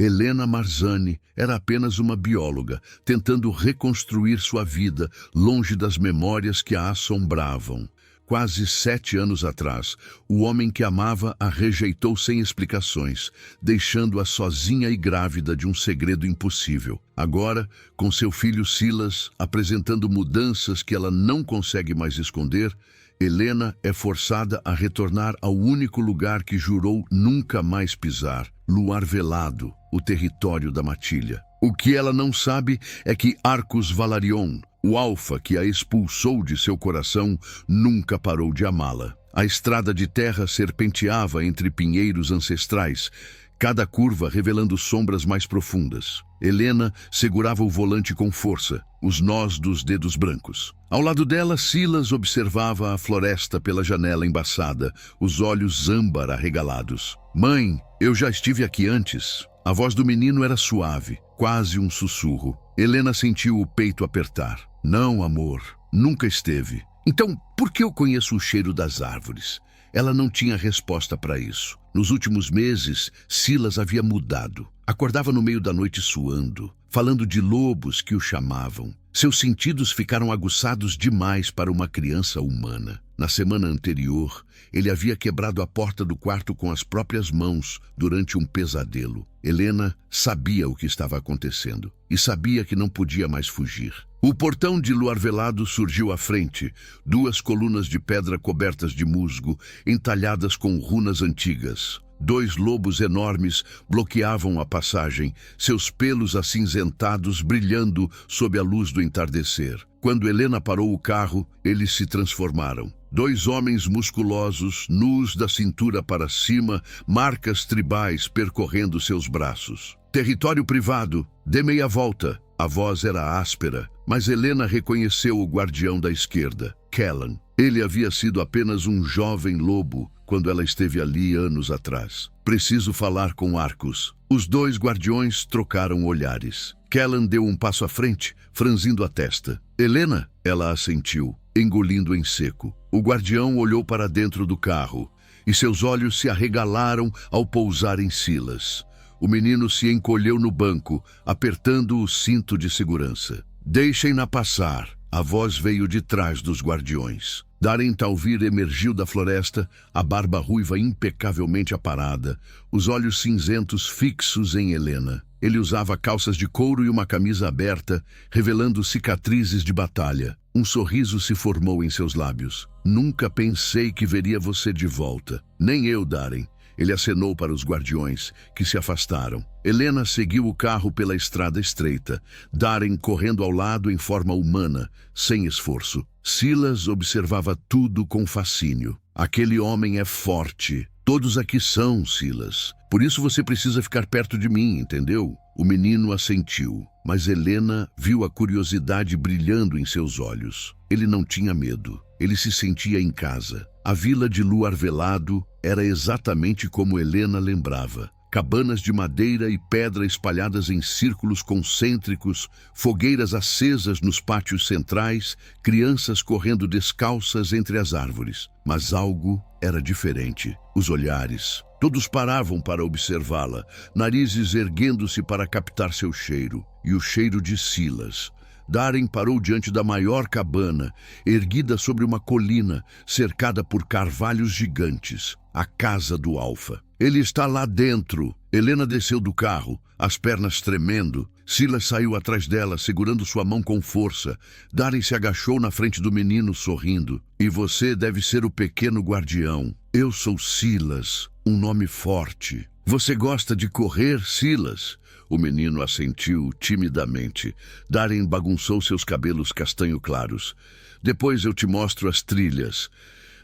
Helena Marzani era apenas uma bióloga, tentando reconstruir sua vida longe das memórias que a assombravam. Quase 7 anos atrás, o homem que amava a rejeitou sem explicações, deixando-a sozinha e grávida de um segredo impossível. Agora, com seu filho Silas apresentando mudanças que ela não consegue mais esconder, Helena é forçada a retornar ao único lugar que jurou nunca mais pisar, Luar Velado, o território da matilha. O que ela não sabe é que Arcus Valarion, o alfa que a expulsou de seu coração, nunca parou de amá-la. A estrada de terra serpenteava entre pinheiros ancestrais, cada curva revelando sombras mais profundas. Helena segurava o volante com força, os nós dos dedos brancos. Ao lado dela, Silas observava a floresta pela janela embaçada, os olhos âmbar arregalados. "Mãe, eu já estive aqui antes." A voz do menino era suave, quase um sussurro. Helena sentiu o peito apertar. "Não, amor, nunca esteve." "Então, por que eu conheço o cheiro das árvores?" Ela não tinha resposta para isso. Nos últimos meses, Silas havia mudado. Acordava no meio da noite suando, falando de lobos que o chamavam. Seus sentidos ficaram aguçados demais para uma criança humana. Na semana anterior, ele havia quebrado a porta do quarto com as próprias mãos durante um pesadelo. Helena sabia o que estava acontecendo e sabia que não podia mais fugir. O portão de Luar Velado surgiu à frente, 2 colunas de pedra cobertas de musgo, entalhadas com runas antigas. 2 lobos enormes bloqueavam a passagem, seus pelos acinzentados brilhando sob a luz do entardecer. Quando Helena parou o carro, eles se transformaram. 2 homens musculosos, nus da cintura para cima, marcas tribais percorrendo seus braços. "Território privado, dê meia volta." A voz era áspera, mas Helena reconheceu o guardião da esquerda, Kellan. Ele havia sido apenas um jovem lobo quando ela esteve ali anos atrás. "Preciso falar com Arcus." Os 2 guardiões trocaram olhares. Kellan deu um passo à frente, franzindo a testa. "Helena?" Ela assentiu, engolindo em seco. O guardião olhou para dentro do carro, e seus olhos se arregalaram ao pousar em Silas. O menino se encolheu no banco, apertando o cinto de segurança. "Deixem-na passar." A voz veio de trás dos guardiões. Darren Talvir emergiu da floresta, a barba ruiva impecavelmente aparada, os olhos cinzentos fixos em Helena. Ele usava calças de couro e uma camisa aberta, revelando cicatrizes de batalha. Um sorriso se formou em seus lábios. "Nunca pensei que veria você de volta." "Nem eu, Darren." Ele acenou para os guardiões, que se afastaram. Helena seguiu o carro pela estrada estreita, Darren correndo ao lado em forma humana, sem esforço. Silas observava tudo com fascínio. "Aquele homem é forte. Todos aqui são, Silas. Por isso você precisa ficar perto de mim, entendeu?" O menino assentiu, mas Helena viu a curiosidade brilhando em seus olhos. Ele não tinha medo. Ele se sentia em casa. A vila de Luar Velado era exatamente como Helena lembrava. Cabanas de madeira e pedra espalhadas em círculos concêntricos, fogueiras acesas nos pátios centrais, crianças correndo descalças entre as árvores. Mas algo era diferente. Os olhares. Todos paravam para observá-la, narizes erguendo-se para captar seu cheiro. E o cheiro de Silas. Darren parou diante da maior cabana, erguida sobre uma colina, cercada por carvalhos gigantes, a casa do Alfa. "Ele está lá dentro." Helena desceu do carro, as pernas tremendo. Silas saiu atrás dela, segurando sua mão com força. Darren se agachou na frente do menino, sorrindo. "E você deve ser o pequeno guardião." "Eu sou Silas, um nome forte." "Você gosta de correr, Silas?" O menino assentiu timidamente. Darren bagunçou seus cabelos castanho claros. "Depois eu te mostro as trilhas."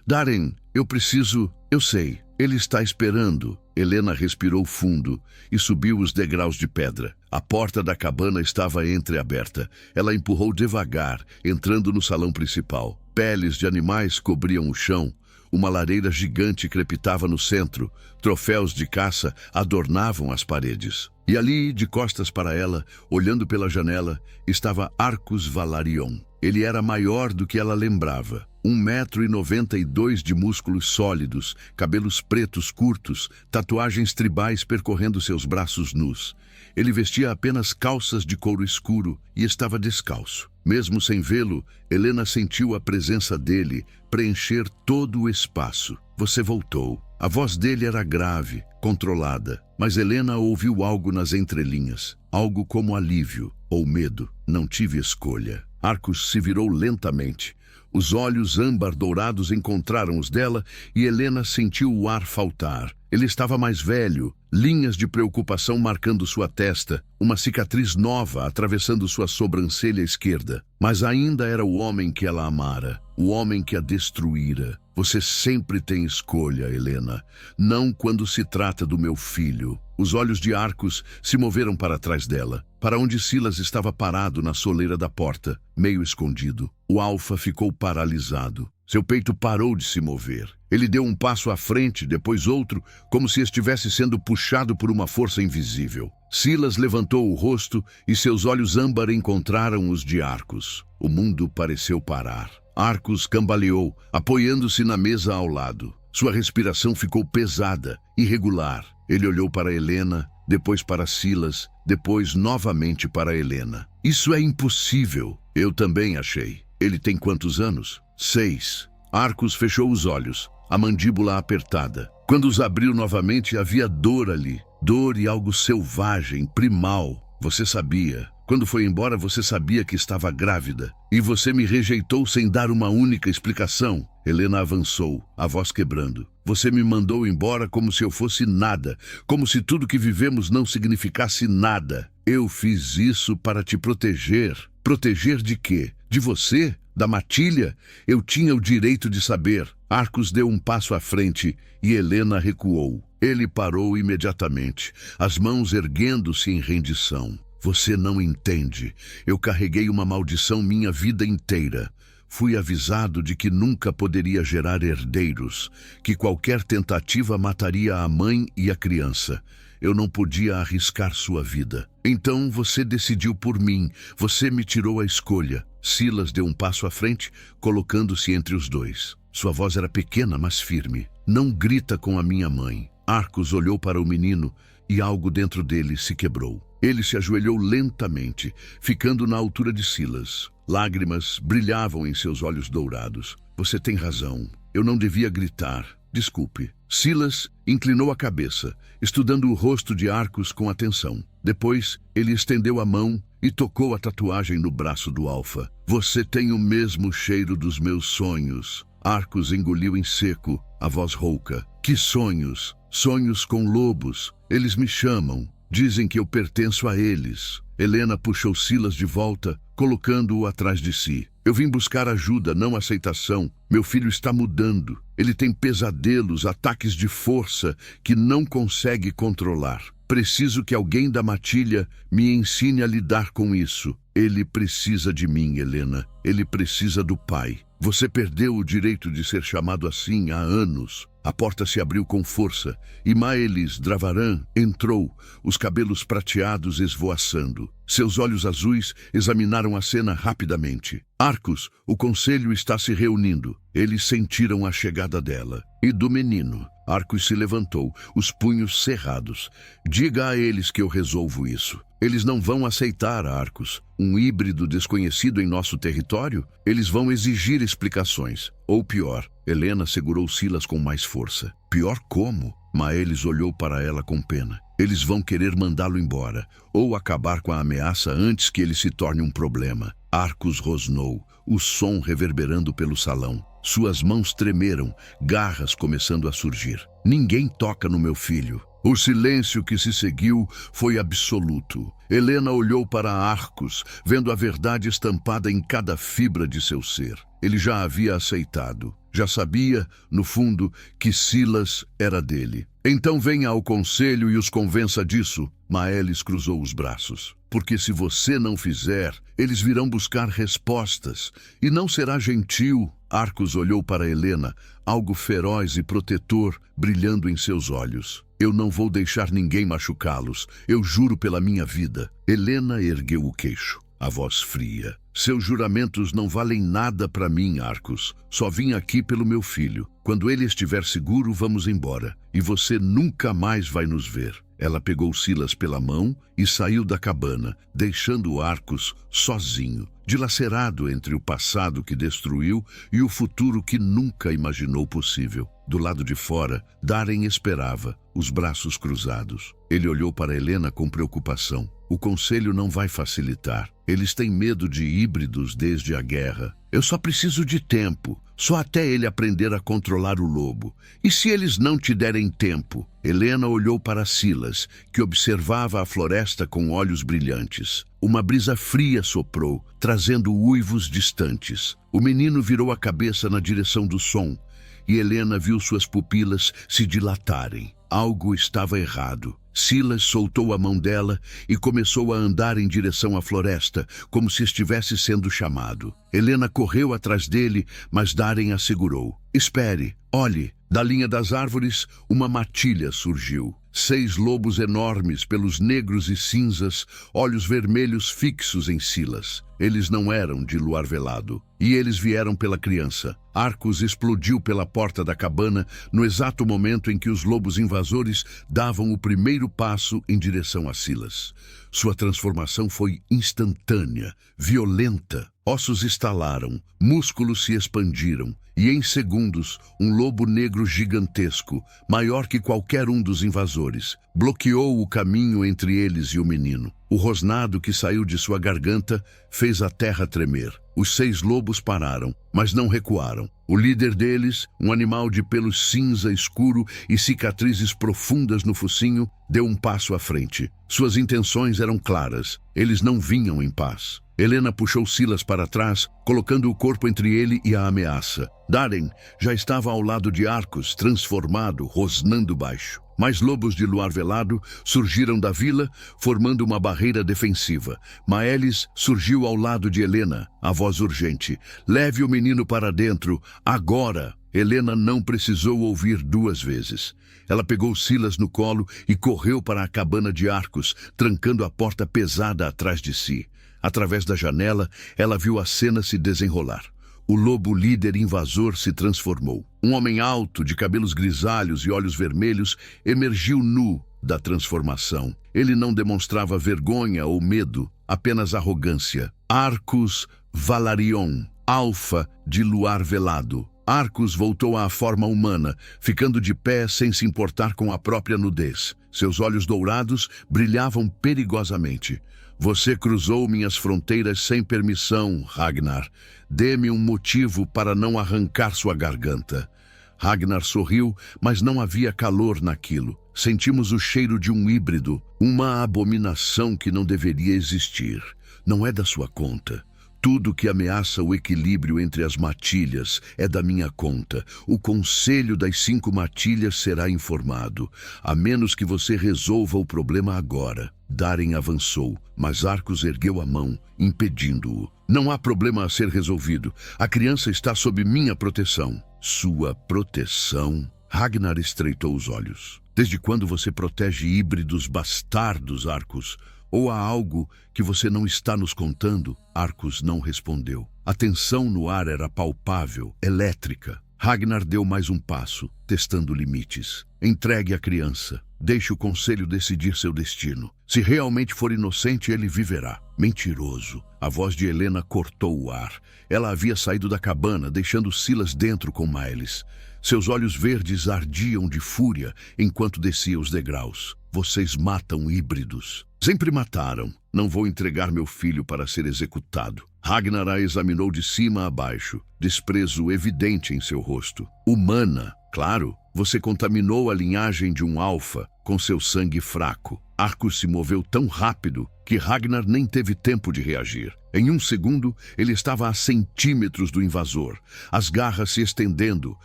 "Darren, eu preciso..." "Eu sei, ele está esperando." Helena respirou fundo e subiu os degraus de pedra. A porta da cabana estava entreaberta. Ela empurrou devagar, entrando no salão principal. Peles de animais cobriam o chão. Uma lareira gigante crepitava no centro. Troféus de caça adornavam as paredes. E ali, de costas para ela, olhando pela janela, estava Arcus Valarion. Ele era maior do que ela lembrava. 1,92 m de músculos sólidos, cabelos pretos curtos, tatuagens tribais percorrendo seus braços nus. Ele vestia apenas calças de couro escuro e estava descalço. Mesmo sem vê-lo, Helena sentiu a presença dele preencher todo o espaço. Você voltou. A voz dele era grave, controlada, mas Helena ouviu algo nas entrelinhas, algo como alívio ou medo. Não tive escolha. Arcos se virou lentamente. Os olhos âmbar dourados encontraram os dela e Helena sentiu o ar faltar. Ele estava mais velho, linhas de preocupação marcando sua testa, uma cicatriz nova atravessando sua sobrancelha esquerda. Mas ainda era o homem que ela amara, o homem que a destruíra. Você sempre tem escolha, Helena. Não quando se trata do meu filho. Os olhos de Arcos se moveram para trás dela, para onde Silas estava parado na soleira da porta, meio escondido. O Alfa ficou paralisado. Seu peito parou de se mover. Ele deu um passo à frente, depois outro, como se estivesse sendo puxado por uma força invisível. Silas levantou o rosto e seus olhos âmbar encontraram os de Arcos. O mundo pareceu parar. Arcos cambaleou, apoiando-se na mesa ao lado. Sua respiração ficou pesada, irregular. Ele olhou para Helena, depois para Silas, depois novamente para Helena. Isso é impossível. Eu também achei. Ele tem quantos anos? 6. Arcos fechou os olhos, a mandíbula apertada. Quando os abriu novamente, havia dor ali. Dor e algo selvagem, primal. Você sabia. Quando foi embora, você sabia que estava grávida. E você me rejeitou sem dar uma única explicação. Helena avançou, a voz quebrando. Você me mandou embora como se eu fosse nada, como se tudo que vivemos não significasse nada. Eu fiz isso para te proteger. Proteger de quê? De você? Da matilha? Eu tinha o direito de saber. Arcos deu um passo à frente e Helena recuou. Ele parou imediatamente, as mãos erguendo-se em rendição. Você não entende. Eu carreguei uma maldição minha vida inteira. Fui avisado de que nunca poderia gerar herdeiros, que qualquer tentativa mataria a mãe e a criança. Eu não podia arriscar sua vida. Então você decidiu por mim. Você me tirou a escolha. Silas deu um passo à frente, colocando-se entre os dois. Sua voz era pequena, mas firme. Não grita com a minha mãe. Arcos olhou para o menino e algo dentro dele se quebrou. Ele se ajoelhou lentamente, ficando na altura de Silas. Lágrimas brilhavam em seus olhos dourados. Você tem razão. Eu não devia gritar. Desculpe. Silas inclinou a cabeça, estudando o rosto de Arcos com atenção. Depois, ele estendeu a mão e tocou a tatuagem no braço do Alfa. Você tem o mesmo cheiro dos meus sonhos. Arcos engoliu em seco, a voz rouca. Que sonhos? Sonhos com lobos. Eles me chamam. Dizem que eu pertenço a eles. Helena puxou Silas de volta, colocando-o atrás de si. Eu vim buscar ajuda, não aceitação. Meu filho está mudando. Ele tem pesadelos, ataques de força que não consegue controlar. Preciso que alguém da matilha me ensine a lidar com isso. Ele precisa de mim, Helena. Ele precisa do pai. Você perdeu o direito de ser chamado assim há anos. A porta se abriu com força e Maelis Dravaran entrou, os cabelos prateados esvoaçando. Seus olhos azuis examinaram a cena rapidamente. Arcos, o conselho está se reunindo. Eles sentiram a chegada dela e do menino. Arcos se levantou, os punhos cerrados. Diga a eles que eu resolvo isso. Eles não vão aceitar, Arcos. Um híbrido desconhecido em nosso território? Eles vão exigir explicações. Ou pior, Helena segurou Silas com mais força. Pior como? Maelis olhou para ela com pena. Eles vão querer mandá-lo embora, ou acabar com a ameaça antes que ele se torne um problema. Arcos rosnou, o som reverberando pelo salão. Suas mãos tremeram, garras começando a surgir. Ninguém toca no meu filho. O silêncio que se seguiu foi absoluto. Helena olhou para Arcos, vendo a verdade estampada em cada fibra de seu ser. Ele já havia aceitado. Já sabia, no fundo, que Silas era dele. Então venha ao conselho e os convença disso. Maelis cruzou os braços. Porque se você não fizer, eles virão buscar respostas. E não será gentil. Arcos olhou para Helena, algo feroz e protetor brilhando em seus olhos. Eu não vou deixar ninguém machucá-los. Eu juro pela minha vida. Helena ergueu o queixo. a voz fria. Seus juramentos não valem nada para mim, Arcos. Só vim aqui pelo meu filho. Quando ele estiver seguro, vamos embora. E você nunca mais vai nos ver. Ela pegou Silas pela mão e saiu da cabana, deixando Arcos sozinho, dilacerado entre o passado que destruiu e o futuro que nunca imaginou possível. Do lado de fora, Darren esperava, os braços cruzados. Ele olhou para Helena com preocupação. O conselho não vai facilitar. Eles têm medo de híbridos desde a guerra. Eu só preciso de tempo, só até ele aprender a controlar o lobo. E se eles não te derem tempo? Helena olhou para Silas, que observava a floresta com olhos brilhantes. Uma brisa fria soprou, trazendo uivos distantes. O menino virou a cabeça na direção do som, e Helena viu suas pupilas se dilatarem. Algo estava errado. Silas soltou a mão dela e começou a andar em direção à floresta, como se estivesse sendo chamado. Helena correu atrás dele, mas Darren a segurou. Espere, olhe. Da linha das árvores, uma matilha surgiu. 6 lobos enormes, pelos negros e cinzas, olhos vermelhos fixos em Silas. Eles não eram de luar velado. E eles vieram pela criança. Arcos explodiu pela porta da cabana no exato momento em que os lobos invasores davam o primeiro passo em direção a Silas. Sua transformação foi instantânea, violenta. Ossos estalaram, músculos se expandiram, e em segundos, um lobo negro gigantesco, maior que qualquer um dos invasores, bloqueou o caminho entre eles e o menino. O rosnado que saiu de sua garganta fez a terra tremer. Os 6 lobos pararam, mas não recuaram. O líder deles, um animal de pelo cinza escuro e cicatrizes profundas no focinho, deu um passo à frente. Suas intenções eram claras. Eles não vinham em paz. Helena puxou Silas para trás, colocando o corpo entre ele e a ameaça. Darren já estava ao lado de Arcos, transformado, rosnando baixo. Mais lobos de luar velado surgiram da vila, formando uma barreira defensiva. Maelis surgiu ao lado de Helena, a voz urgente. Leve o menino para dentro, agora! Helena não precisou ouvir 2 vezes. Ela pegou Silas no colo e correu para a cabana de Arcos, trancando a porta pesada atrás de si. Através da janela, ela viu a cena se desenrolar. O lobo líder invasor se transformou. Um homem alto, de cabelos grisalhos e olhos vermelhos, emergiu nu da transformação. Ele não demonstrava vergonha ou medo, apenas arrogância. Arcos Valarion, alfa de luar velado. Arcos voltou à forma humana, ficando de pé sem se importar com a própria nudez. Seus olhos dourados brilhavam perigosamente. Você cruzou minhas fronteiras sem permissão, Ragnar. Dê-me um motivo para não arrancar sua garganta. Ragnar sorriu, mas não havia calor naquilo. Sentimos o cheiro de um híbrido, uma abominação que não deveria existir. Não é da sua conta. Tudo que ameaça o equilíbrio entre as matilhas é da minha conta. O conselho das 5 matilhas será informado, a menos que você resolva o problema agora. Darren avançou, mas Arcos ergueu a mão, impedindo-o. Não há problema a ser resolvido. A criança está sob minha proteção. Sua proteção? Ragnar estreitou os olhos. Desde quando você protege híbridos bastardos, Arcos? Ou há algo que você não está nos contando? Arcos não respondeu. A tensão no ar era palpável, elétrica. Ragnar deu mais um passo, testando limites. Entregue a criança. Deixe o conselho decidir seu destino. Se realmente for inocente, ele viverá. Mentiroso. A voz de Helena cortou o ar. Ela havia saído da cabana, deixando Silas dentro com Maelis. Seus olhos verdes ardiam de fúria enquanto descia os degraus. Vocês matam híbridos. Sempre mataram. Não vou entregar meu filho para ser executado. Ragnar a examinou de cima a baixo, desprezo evidente em seu rosto. Humana, claro. Você contaminou a linhagem de um alfa com seu sangue fraco. Arcos se moveu tão rápido que Ragnar nem teve tempo de reagir. Em 1 segundo, ele estava a centímetros do invasor, as garras se estendendo,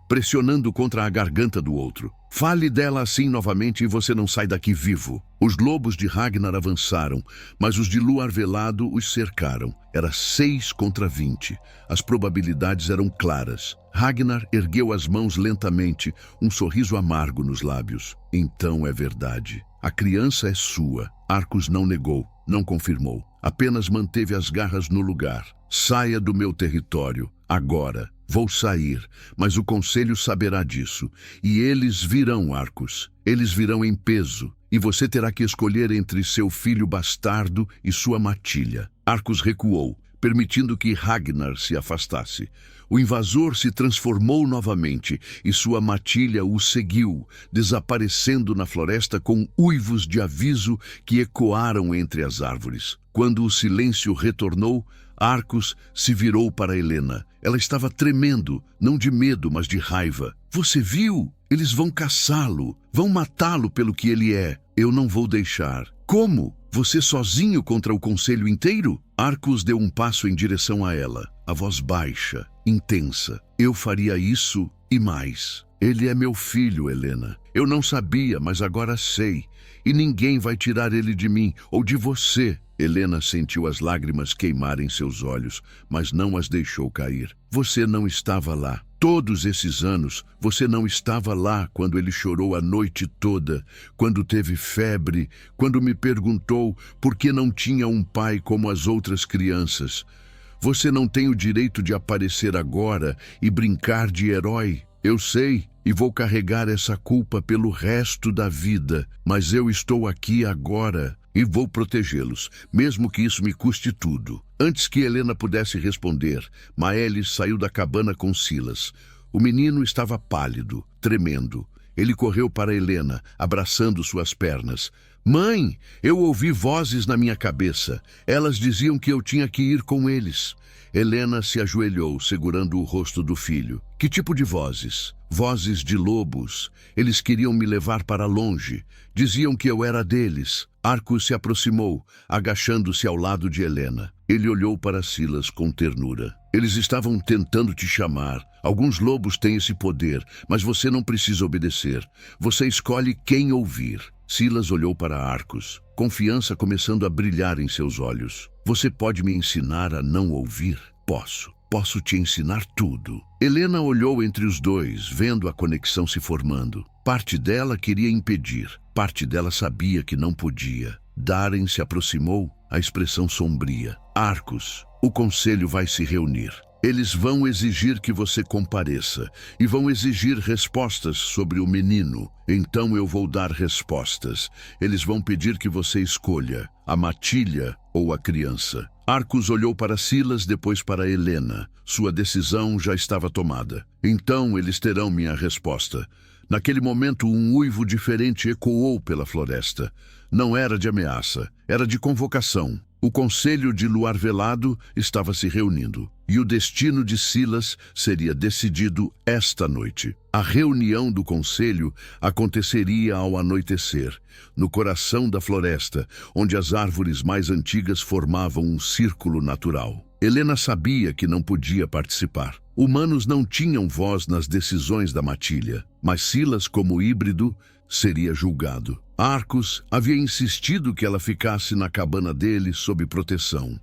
pressionando contra a garganta do outro. Fale dela assim novamente e você não sai daqui vivo. Os lobos de Ragnar avançaram, mas os de luar velado os cercaram. Era 6 contra 20. As probabilidades eram claras. Ragnar ergueu as mãos lentamente, um sorriso amargo nos lábios. Então é verdade. A criança é sua. Arcos não negou, não confirmou. apenas manteve as garras no lugar. Saia do meu território, agora. Vou sair, mas o conselho saberá disso. E eles virão, Arcos. Eles virão em peso. E você terá que escolher entre seu filho bastardo e sua matilha. Arcos recuou, permitindo que Ragnar se afastasse. O invasor se transformou novamente e sua matilha o seguiu, desaparecendo na floresta com uivos de aviso que ecoaram entre as árvores. Quando o silêncio retornou, Arcos se virou para Helena. Ela estava tremendo, não de medo, mas de raiva. Você viu? Eles vão caçá-lo, vão matá-lo pelo que ele é. Eu não vou deixar. Como? Você sozinho contra o conselho inteiro? Arcos deu um passo em direção a ela, a voz baixa, intensa. Eu faria isso e mais. Ele é meu filho, Helena. Eu não sabia, mas agora sei. E ninguém vai tirar ele de mim ou de você. Helena sentiu as lágrimas queimarem seus olhos, mas não as deixou cair. Você não estava lá. Todos esses anos, você não estava lá quando ele chorou a noite toda, quando teve febre, quando me perguntou por que não tinha um pai como as outras crianças. Você não tem o direito de aparecer agora e brincar de herói. Eu sei, e vou carregar essa culpa pelo resto da vida, mas eu estou aqui agora e vou protegê-los, mesmo que isso me custe tudo. Antes que Helena pudesse responder, Maelis saiu da cabana com Silas. O menino estava pálido, tremendo. Ele correu para Helena, abraçando suas pernas. Mãe, eu ouvi vozes na minha cabeça. Elas diziam que eu tinha que ir com eles. Helena se ajoelhou, segurando o rosto do filho. Que tipo de vozes? Vozes de lobos. Eles queriam me levar para longe. Diziam que eu era deles. Arcos se aproximou, agachando-se ao lado de Helena. Ele olhou para Silas com ternura. Eles estavam tentando te chamar. Alguns lobos têm esse poder, mas você não precisa obedecer. Você escolhe quem ouvir. Silas olhou para Arcos, confiança começando a brilhar em seus olhos. Você pode me ensinar a não ouvir? Posso. Posso te ensinar tudo. Helena olhou entre os dois, vendo a conexão se formando. Parte dela queria impedir, parte dela sabia que não podia. Darren se aproximou, a expressão sombria. Arcos, o conselho vai se reunir. Eles vão exigir que você compareça e vão exigir respostas sobre o menino. Então eu vou dar respostas. Eles vão pedir que você escolha a matilha ou a criança. Arcos olhou para Silas, depois para Helena. Sua decisão já estava tomada. Então eles terão minha resposta. Naquele momento, um uivo diferente ecoou pela floresta. Não era de ameaça, era de convocação. O conselho de Luar Velado estava se reunindo, e o destino de Silas seria decidido esta noite. A reunião do conselho aconteceria ao anoitecer, no coração da floresta, onde as árvores mais antigas formavam um círculo natural. Helena sabia que não podia participar. Humanos não tinham voz nas decisões da matilha, mas Silas, como híbrido, seria julgado. Arcos havia insistido que ela ficasse na cabana dele sob proteção.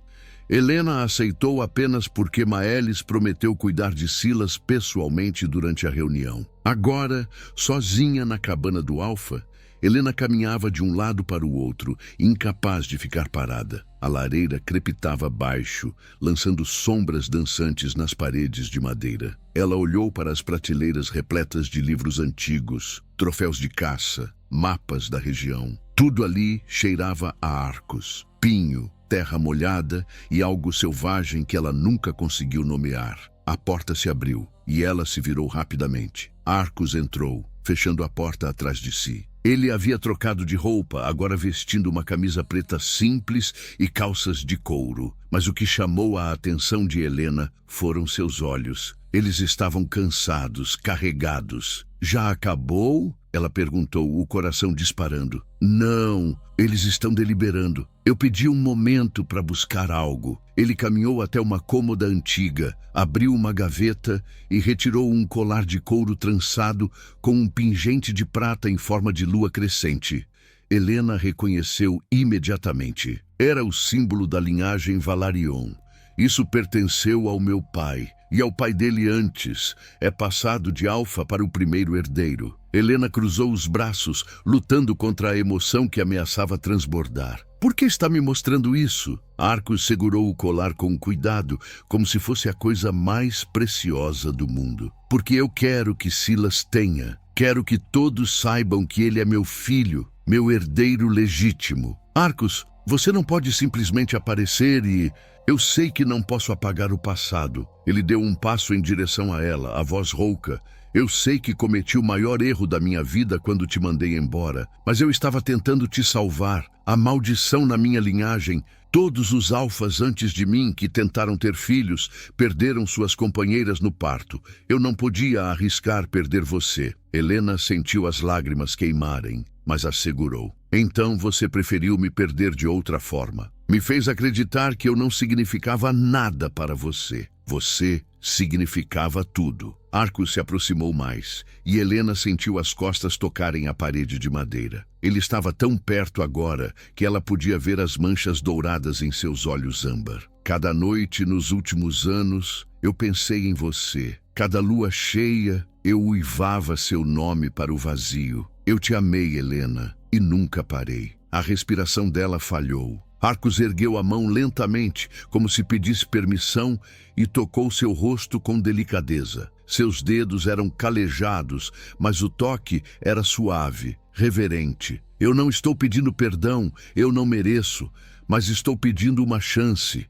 Helena aceitou apenas porque Maelis prometeu cuidar de Silas pessoalmente durante a reunião. Agora, sozinha na cabana do Alfa, Helena caminhava de um lado para o outro, incapaz de ficar parada. A lareira crepitava baixo, lançando sombras dançantes nas paredes de madeira. Ela olhou para as prateleiras repletas de livros antigos, troféus de caça, mapas da região. Tudo ali cheirava a Arcos, pinho, terra molhada e algo selvagem que ela nunca conseguiu nomear. A porta se abriu e ela se virou rapidamente. Arcos entrou, fechando a porta atrás de si. Ele havia trocado de roupa, agora vestindo uma camisa preta simples e calças de couro. Mas o que chamou a atenção de Helena foram seus olhos. Eles estavam cansados, carregados. Já acabou? Ela perguntou, o coração disparando. Não, eles estão deliberando. Eu pedi um momento para buscar algo. Ele caminhou até uma cômoda antiga, abriu uma gaveta e retirou um colar de couro trançado com um pingente de prata em forma de lua crescente. Helena reconheceu imediatamente. Era o símbolo da linhagem Valarion. Isso pertenceu ao meu pai, e ao pai dele antes. É passado de Alfa para o primeiro herdeiro. Helena cruzou os braços, lutando contra a emoção que ameaçava transbordar. Por que está me mostrando isso? Arcos segurou o colar com cuidado, como se fosse a coisa mais preciosa do mundo. Porque eu quero que Silas tenha. Quero que todos saibam que ele é meu filho, meu herdeiro legítimo. Arcos, você não pode simplesmente aparecer e... Eu sei que não posso apagar o passado. Ele deu um passo em direção a ela, a voz rouca. Eu sei que cometi o maior erro da minha vida quando te mandei embora, mas eu estava tentando te salvar. A maldição na minha linhagem. Todos os alfas antes de mim que tentaram ter filhos perderam suas companheiras no parto. Eu não podia arriscar perder você. Helena sentiu as lágrimas queimarem, mas assegurou. Então você preferiu me perder de outra forma. Me fez acreditar que eu não significava nada para você. Você significava tudo. Arcos se aproximou mais, e Helena sentiu as costas tocarem a parede de madeira. Ele estava tão perto agora que ela podia ver as manchas douradas em seus olhos âmbar. Cada noite nos últimos anos, eu pensei em você. Cada lua cheia, eu uivava seu nome para o vazio. Eu te amei, Helena, e nunca parei. A respiração dela falhou. Arcos ergueu a mão lentamente, como se pedisse permissão, e tocou seu rosto com delicadeza. Seus dedos eram calejados, mas o toque era suave, reverente. Eu não estou pedindo perdão, eu não mereço, mas estou pedindo uma chance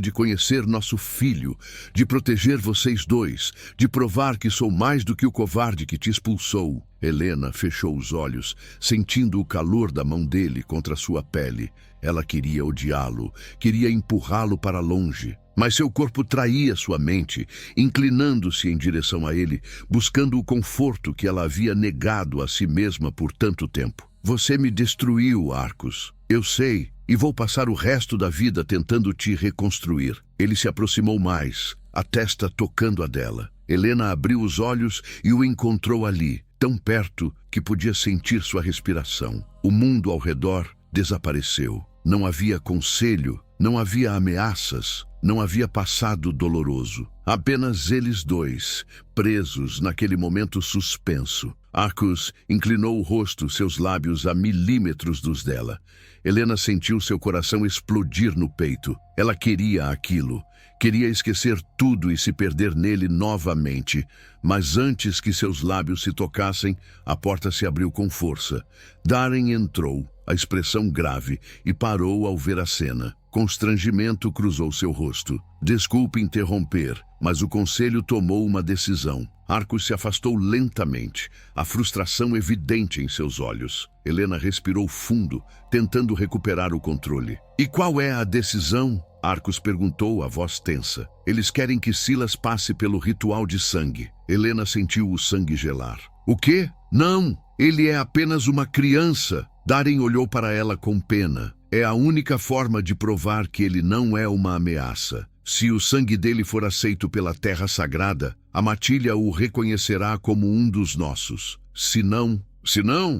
de conhecer nosso filho, de proteger vocês dois, de provar que sou mais do que o covarde que te expulsou. Helena fechou os olhos, sentindo o calor da mão dele contra sua pele. Ela queria odiá-lo, queria empurrá-lo para longe, mas seu corpo traía sua mente, inclinando-se em direção a ele, buscando o conforto que ela havia negado a si mesma por tanto tempo. Você me destruiu, Arcos. Eu sei, e vou passar o resto da vida tentando te reconstruir. Ele se aproximou mais, a testa tocando a dela. Helena abriu os olhos e o encontrou ali, tão perto que podia sentir sua respiração. O mundo ao redor desapareceu. Não havia conselho, não havia ameaças, não havia passado doloroso. Apenas eles dois, presos naquele momento suspenso. Arcos inclinou o rosto, seus lábios a milímetros dos dela. Helena sentiu seu coração explodir no peito. Ela queria aquilo. Queria esquecer tudo e se perder nele novamente. Mas antes que seus lábios se tocassem, a porta se abriu com força. Darren entrou, a expressão grave, e parou ao ver a cena. Constrangimento cruzou seu rosto. Desculpe interromper, mas o conselho tomou uma decisão. Arcos se afastou lentamente, a frustração evidente em seus olhos. Helena respirou fundo, tentando recuperar o controle. E qual é a decisão? Arcos perguntou, a voz tensa. Eles querem que Silas passe pelo ritual de sangue. Helena sentiu o sangue gelar. O quê? Não! Ele é apenas uma criança. Darren olhou para ela com pena. É a única forma de provar que ele não é uma ameaça. Se o sangue dele for aceito pela terra sagrada, a matilha o reconhecerá como um dos nossos. Se não,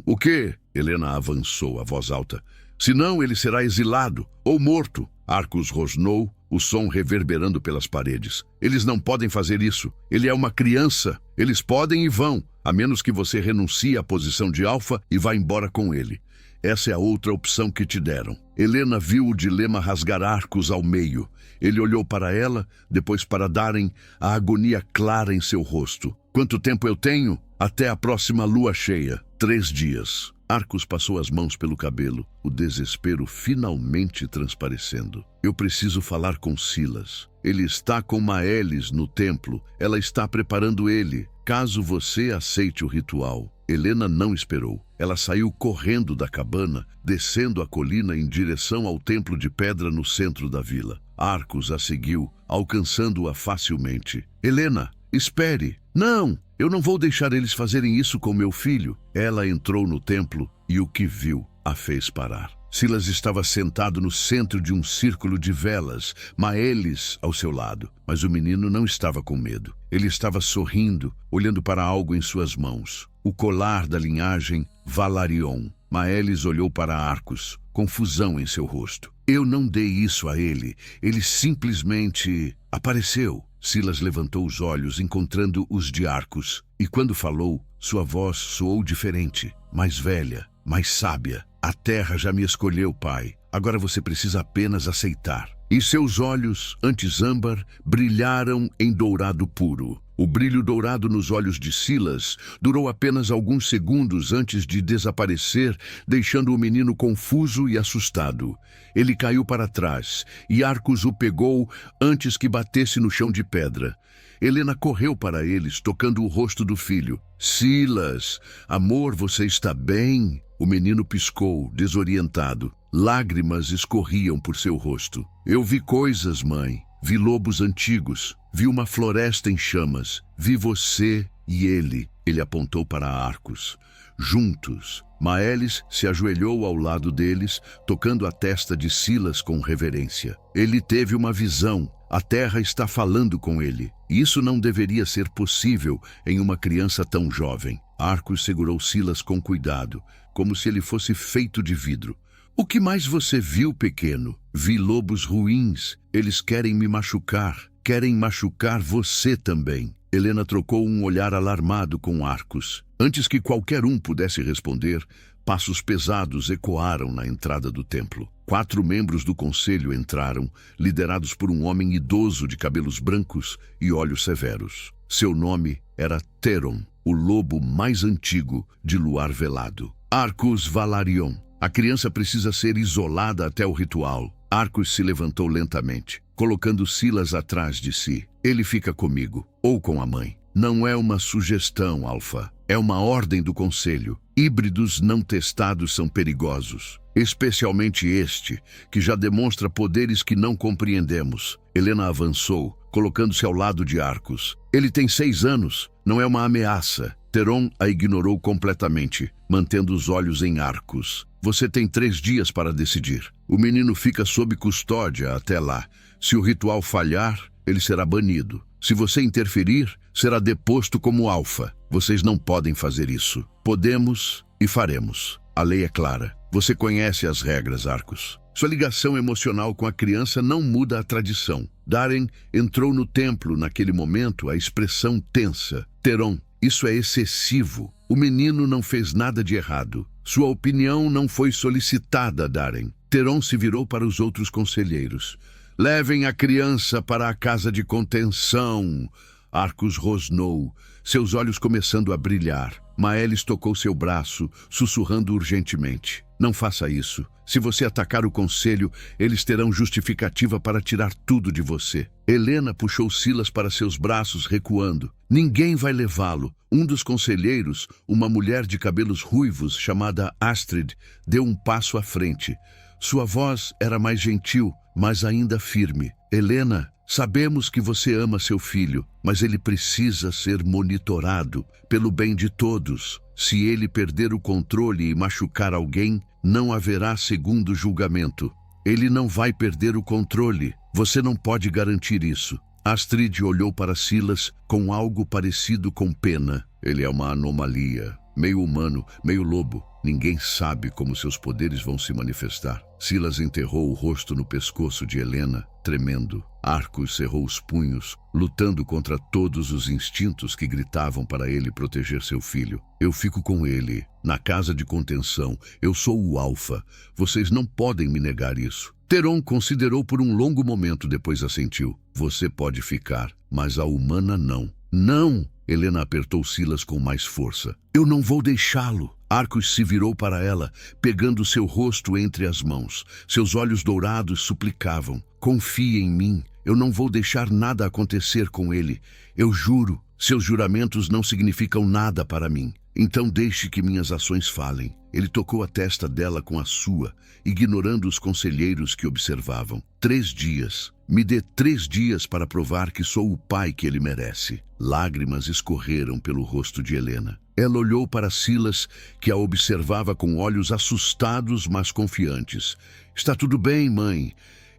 o quê? Helena avançou, a voz alta. Se não, ele será exilado ou morto. Arcos rosnou, o som reverberando pelas paredes. Eles não podem fazer isso. Ele é uma criança. Eles podem e vão, a menos que você renuncie à posição de alfa e vá embora com ele. Essa é a outra opção que te deram. Helena viu o dilema rasgar Arcos ao meio. Ele olhou para ela, depois para Darren, a agonia clara em seu rosto. Quanto tempo eu tenho? Até a próxima lua cheia. 3 dias. Arcos passou as mãos pelo cabelo, o desespero finalmente transparecendo. Eu preciso falar com Silas. Ele está com Maelis no templo. Ela está preparando ele, caso você aceite o ritual. Helena não esperou. Ela saiu correndo da cabana, descendo a colina em direção ao templo de pedra no centro da vila. Arcos a seguiu, alcançando-a facilmente. Helena, espere! Não! Eu não vou deixar eles fazerem isso com meu filho. Ela entrou no templo e o que viu a fez parar. Silas estava sentado no centro de um círculo de velas, Maelis ao seu lado. Mas o menino não estava com medo. Ele estava sorrindo, olhando para algo em suas mãos. O colar da linhagem Valarion. Maelis olhou para Arcos, confusão em seu rosto. Eu não dei isso a ele. Ele simplesmente apareceu. Silas levantou os olhos, encontrando os de Arcos, e quando falou, sua voz soou diferente, mais velha, mais sábia. A terra já me escolheu, pai. Agora você precisa apenas aceitar. E seus olhos, antes âmbar, brilharam em dourado puro. O brilho dourado nos olhos de Silas durou apenas alguns segundos antes de desaparecer, deixando o menino confuso e assustado. Ele caiu para trás, e Arcos o pegou antes que batesse no chão de pedra. Helena correu para eles, tocando o rosto do filho. Silas, amor, você está bem? O menino piscou, desorientado. Lágrimas escorriam por seu rosto. Eu vi coisas, mãe. Vi lobos antigos. Vi uma floresta em chamas. Vi você e ele. Ele apontou para Arcos. Juntos. Maelis se ajoelhou ao lado deles, tocando a testa de Silas com reverência. Ele teve uma visão. A terra está falando com ele. Isso não deveria ser possível em uma criança tão jovem. Arcos segurou Silas com cuidado, como se ele fosse feito de vidro. O que mais você viu, pequeno? Vi lobos ruins. Eles querem me machucar. Querem machucar você também. Helena trocou um olhar alarmado com Arcos. Antes que qualquer um pudesse responder, passos pesados ecoaram na entrada do templo. 4 membros do conselho entraram, liderados por um homem idoso de cabelos brancos e olhos severos. Seu nome era Teron, o lobo mais antigo de Luar Velado. Arcos Valarion. A criança precisa ser isolada até o ritual. Arcos se levantou lentamente, colocando Silas atrás de si. Ele fica comigo, ou com a mãe. Não é uma sugestão, Alfa. É uma ordem do conselho. Híbridos não testados são perigosos. Especialmente este, que já demonstra poderes que não compreendemos. Helena avançou, colocando-se ao lado de Arcos. Ele tem 6 anos. Não é uma ameaça. Teron a ignorou completamente, mantendo os olhos em Arcos. Você tem 3 dias para decidir. O menino fica sob custódia até lá. Se o ritual falhar, ele será banido. Se você interferir, será deposto como alfa. Vocês não podem fazer isso. Podemos e faremos. A lei é clara. Você conhece as regras, Arcos. Sua ligação emocional com a criança não muda a tradição. Darren entrou no templo naquele momento, a expressão tensa. Teron, isso é excessivo. O menino não fez nada de errado. Sua opinião não foi solicitada, Darren. Teron se virou para os outros conselheiros. Levem a criança para a casa de contenção. Arcos rosnou, seus olhos começando a brilhar. Maelis tocou seu braço, sussurrando urgentemente. Não faça isso. Se você atacar o conselho, eles terão justificativa para tirar tudo de você. Helena puxou Silas para seus braços, recuando. Ninguém vai levá-lo. Um dos conselheiros, uma mulher de cabelos ruivos chamada Astrid, deu um passo à frente. Sua voz era mais gentil, mas ainda firme. Helena, sabemos que você ama seu filho, mas ele precisa ser monitorado pelo bem de todos. Se ele perder o controle e machucar alguém, não haverá segundo julgamento. Ele não vai perder o controle. Você não pode garantir isso. Astrid olhou para Silas com algo parecido com pena. Ele é uma anomalia, meio humano, meio lobo. Ninguém sabe como seus poderes vão se manifestar. Silas enterrou o rosto no pescoço de Helena, tremendo. Arcos cerrou os punhos, lutando contra todos os instintos que gritavam para ele proteger seu filho. Eu fico com ele, na casa de contenção. Eu sou o Alfa. Vocês não podem me negar isso. Teron considerou por um longo momento, depois assentiu. Você pode ficar, mas a humana não. Não! Helena apertou Silas com mais força. Eu não vou deixá-lo. Arcos se virou para ela, pegando seu rosto entre as mãos. Seus olhos dourados suplicavam. Confie em mim. Eu não vou deixar nada acontecer com ele. Eu juro. Seus juramentos não significam nada para mim. Então deixe que minhas ações falem. Ele tocou a testa dela com a sua, ignorando os conselheiros que observavam. 3 dias. Me dê 3 dias para provar que sou o pai que ele merece. Lágrimas escorreram pelo rosto de Helena. Ela olhou para Silas, que a observava com olhos assustados, mas confiantes. Está tudo bem, mãe.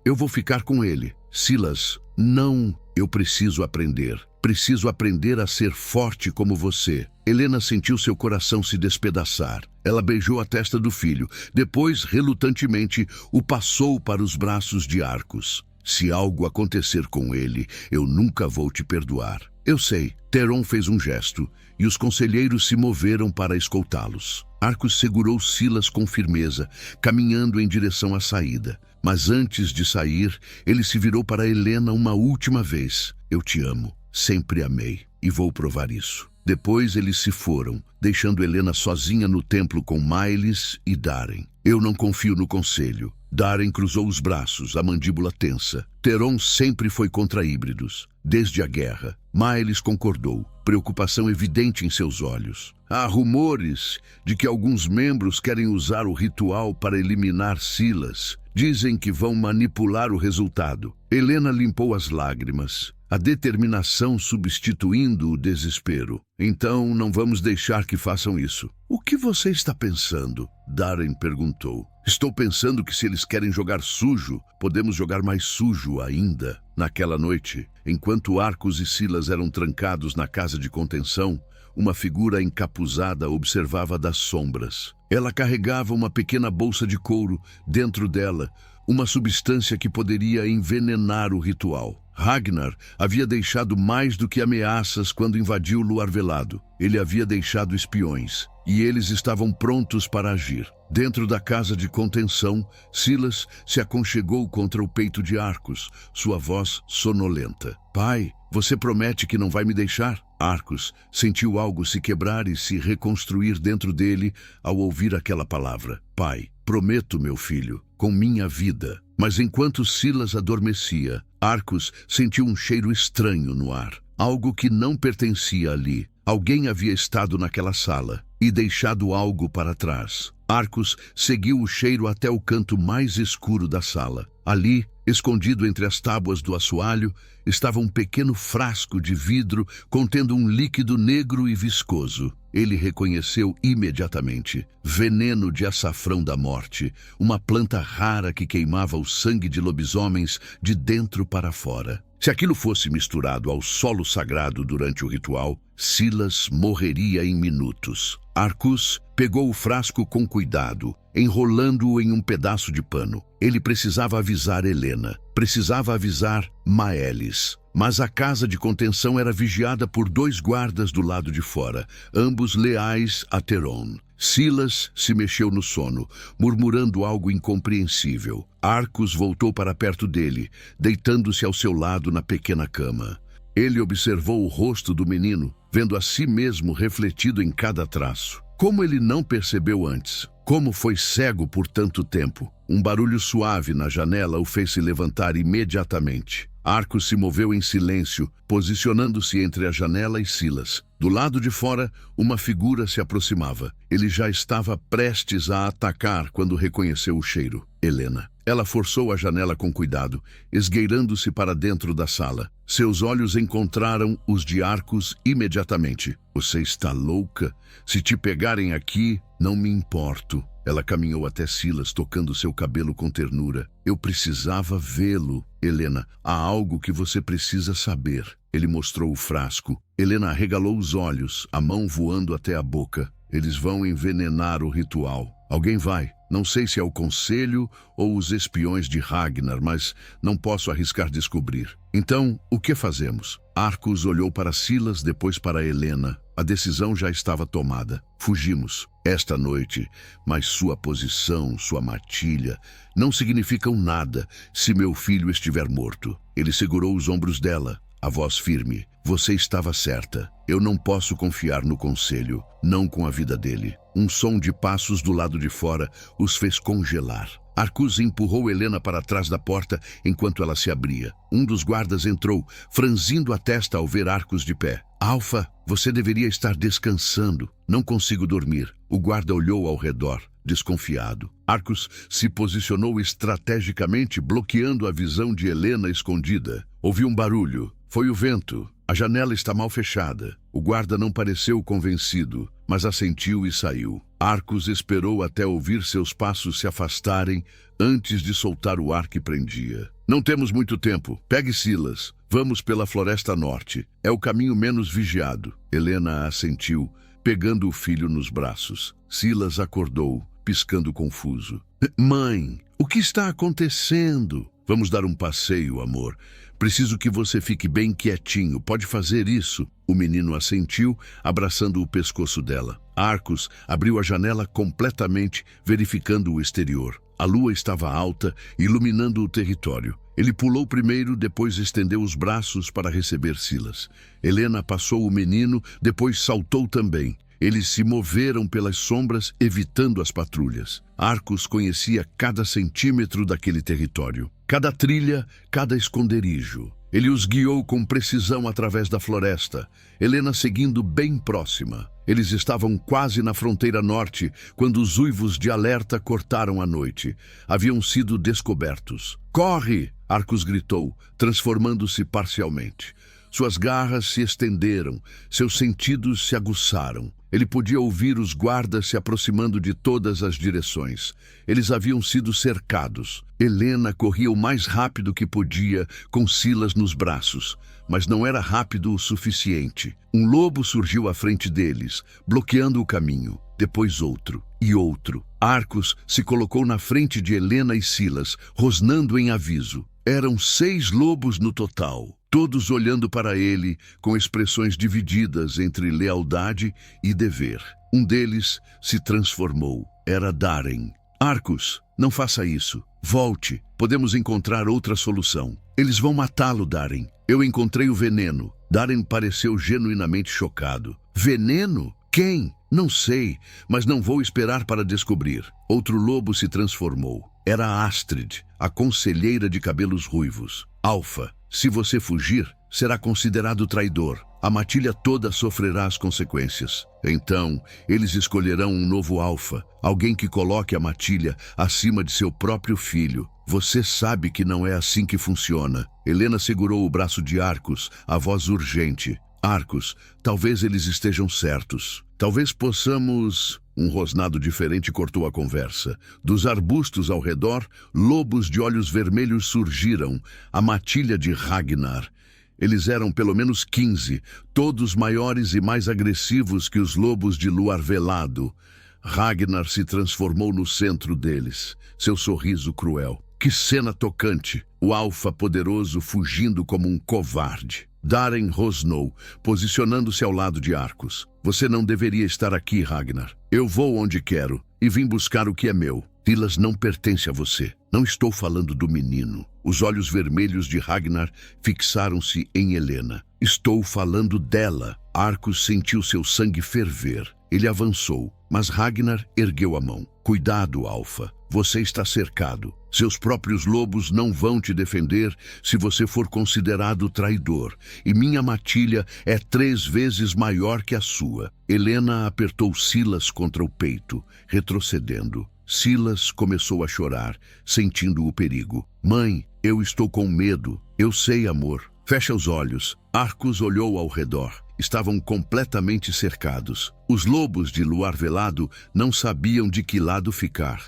Eu vou ficar com ele. Silas, não. Eu preciso aprender. Preciso aprender a ser forte como você. Helena sentiu seu coração se despedaçar. Ela beijou a testa do filho. Depois, relutantemente, o passou para os braços de Arcos. Se algo acontecer com ele, eu nunca vou te perdoar. Eu sei. Theron fez um gesto, e os conselheiros se moveram para escoltá-los. Arcos segurou Silas com firmeza, caminhando em direção à saída. Mas antes de sair, ele se virou para Helena uma última vez. Eu te amo, sempre amei, e vou provar isso. Depois eles se foram, deixando Helena sozinha no templo com Myles e Daren. Eu não confio no conselho. Daren cruzou os braços, a mandíbula tensa. Theron sempre foi contra híbridos, desde a guerra. Myles concordou, preocupação evidente em seus olhos. Há rumores de que alguns membros querem usar o ritual para eliminar Silas. Dizem que vão manipular o resultado. Helena limpou as lágrimas, a determinação substituindo o desespero. Então não vamos deixar que façam isso. O que você está pensando? Daren perguntou. Estou pensando que se eles querem jogar sujo, podemos jogar mais sujo ainda. Naquela noite, enquanto Arcos e Silas eram trancados na casa de contenção, uma figura encapuzada observava das sombras. Ela carregava uma pequena bolsa de couro dentro dela, uma substância que poderia envenenar o ritual. Ragnar havia deixado mais do que ameaças quando invadiu Luar Velado. Ele havia deixado espiões, e eles estavam prontos para agir. Dentro da casa de contenção, Silas se aconchegou contra o peito de Arcos, sua voz sonolenta. Pai, você promete que não vai me deixar? Arcos sentiu algo se quebrar e se reconstruir dentro dele ao ouvir aquela palavra. Pai, prometo, meu filho, com minha vida. Mas enquanto Silas adormecia, Arcos sentiu um cheiro estranho no ar. Algo que não pertencia ali. Alguém havia estado naquela sala e deixado algo para trás. Arcos seguiu o cheiro até o canto mais escuro da sala. Ali, escondido entre as tábuas do assoalho, estava um pequeno frasco de vidro contendo um líquido negro e viscoso. Ele reconheceu imediatamente. Veneno de açafrão da morte, uma planta rara que queimava o sangue de lobisomens de dentro para fora. Se aquilo fosse misturado ao solo sagrado durante o ritual, Silas morreria em minutos. Arcos pegou o frasco com cuidado, enrolando-o em um pedaço de pano. Ele precisava avisar Helena, precisava avisar Maelis. Mas a casa de contenção era vigiada por 2 guardas do lado de fora, ambos leais a Theron. Silas se mexeu no sono, murmurando algo incompreensível. Arcos voltou para perto dele, deitando-se ao seu lado na pequena cama. Ele observou o rosto do menino, vendo a si mesmo refletido em cada traço. Como ele não percebeu antes? Como foi cego por tanto tempo? Um barulho suave na janela o fez se levantar imediatamente. Arcos se moveu em silêncio, posicionando-se entre a janela e Silas. Do lado de fora, uma figura se aproximava. Ele já estava prestes a atacar quando reconheceu o cheiro. Helena. Ela forçou a janela com cuidado, esgueirando-se para dentro da sala. Seus olhos encontraram os de Arcos imediatamente. Você está louca? Se te pegarem aqui, não me importo. Ela caminhou até Silas, tocando seu cabelo com ternura. Eu precisava vê-lo. Helena, há algo que você precisa saber. Ele mostrou o frasco. Helena arregalou os olhos, a mão voando até a boca. Eles vão envenenar o ritual. Alguém vai. Não sei se é o conselho ou os espiões de Ragnar, mas não posso arriscar descobrir. Então, o que fazemos? Arcos olhou para Silas, depois para Helena. A decisão já estava tomada. Fugimos esta noite, mas sua posição, sua matilha, não significam nada se meu filho estiver morto. Ele segurou os ombros dela, a voz firme. Você estava certa. Eu não posso confiar no conselho, não com a vida dele. Um som de passos do lado de fora os fez congelar. Arcos empurrou Helena para trás da porta enquanto ela se abria. Um dos guardas entrou, franzindo a testa ao ver Arcos de pé. Alfa, você deveria estar descansando. Não consigo dormir. O guarda olhou ao redor, desconfiado. Arcos se posicionou estrategicamente, bloqueando a visão de Helena escondida. Ouviu um barulho. Foi o vento. A janela está mal fechada. O guarda não pareceu convencido, mas assentiu e saiu. Arcos esperou até ouvir seus passos se afastarem antes de soltar o ar que prendia. Não temos muito tempo. Pegue Silas. Vamos pela Floresta Norte. É o caminho menos vigiado. Helena assentiu, pegando o filho nos braços. Silas acordou, piscando confuso. Mãe, o que está acontecendo? Vamos dar um passeio, amor. Preciso que você fique bem quietinho. Pode fazer isso? O menino assentiu, abraçando o pescoço dela. Arcos abriu a janela completamente, verificando o exterior. A lua estava alta, iluminando o território. Ele pulou primeiro, depois estendeu os braços para receber Silas. Helena passou o menino, depois saltou também. Eles se moveram pelas sombras, evitando as patrulhas. Arcos conhecia cada centímetro daquele território, cada trilha, cada esconderijo. Ele os guiou com precisão através da floresta, Helena seguindo bem próxima. Eles estavam quase na fronteira norte, quando os uivos de alerta cortaram a noite. Haviam sido descobertos. "Corre!" Arcos gritou, transformando-se parcialmente. Suas garras se estenderam, seus sentidos se aguçaram. Ele podia ouvir os guardas se aproximando de todas as direções. Eles haviam sido cercados. Helena corria o mais rápido que podia, com Silas nos braços, mas não era rápido o suficiente. Um lobo surgiu à frente deles, bloqueando o caminho. Depois outro e outro. Arcos se colocou na frente de Helena e Silas, rosnando em aviso. Eram 6 lobos no total, todos olhando para ele com expressões divididas entre lealdade e dever. Um deles se transformou. Era Darren. "Arcos, não faça isso. Volte. Podemos encontrar outra solução." "Eles vão matá-lo, Darren. Eu encontrei o veneno." Darren pareceu genuinamente chocado. "Veneno? Quem?" "Não sei, mas não vou esperar para descobrir." Outro lobo se transformou. Era Astrid, a conselheira de cabelos ruivos. "Alfa, se você fugir, será considerado traidor. A matilha toda sofrerá as consequências." Então, eles escolherão um novo alfa, alguém que coloque a matilha acima de seu próprio filho. "Você sabe que não é assim que funciona." Helena segurou o braço de Arcos, a voz urgente. "Arcos, talvez eles estejam certos. Talvez possamos..." Um rosnado diferente cortou a conversa. Dos arbustos ao redor, lobos de olhos vermelhos surgiram, a matilha de Ragnar. Eles eram pelo menos 15, todos maiores e mais agressivos que os lobos de luar velado. Ragnar se transformou no centro deles, seu sorriso cruel. Que cena tocante! O alfa poderoso fugindo como um covarde. Darren rosnou, posicionando-se ao lado de Arcos. "Você não deveria estar aqui, Ragnar. Eu vou onde quero e vim buscar o que é meu. Silas não pertence a você. Não estou falando do menino." Os olhos vermelhos de Ragnar fixaram-se em Helena. "Estou falando dela." Arcos sentiu seu sangue ferver. Ele avançou, mas Ragnar ergueu a mão. "Cuidado, Alfa. Você está cercado. Seus próprios lobos não vão te defender se você for considerado traidor. E minha matilha é 3 vezes maior que a sua." Helena apertou Silas contra o peito, retrocedendo. Silas começou a chorar, sentindo o perigo. "Mãe, eu estou com medo." "Eu sei, amor." "Fecha os olhos." Arcos olhou ao redor. Estavam completamente cercados. Os lobos de luar velado não sabiam de que lado ficar.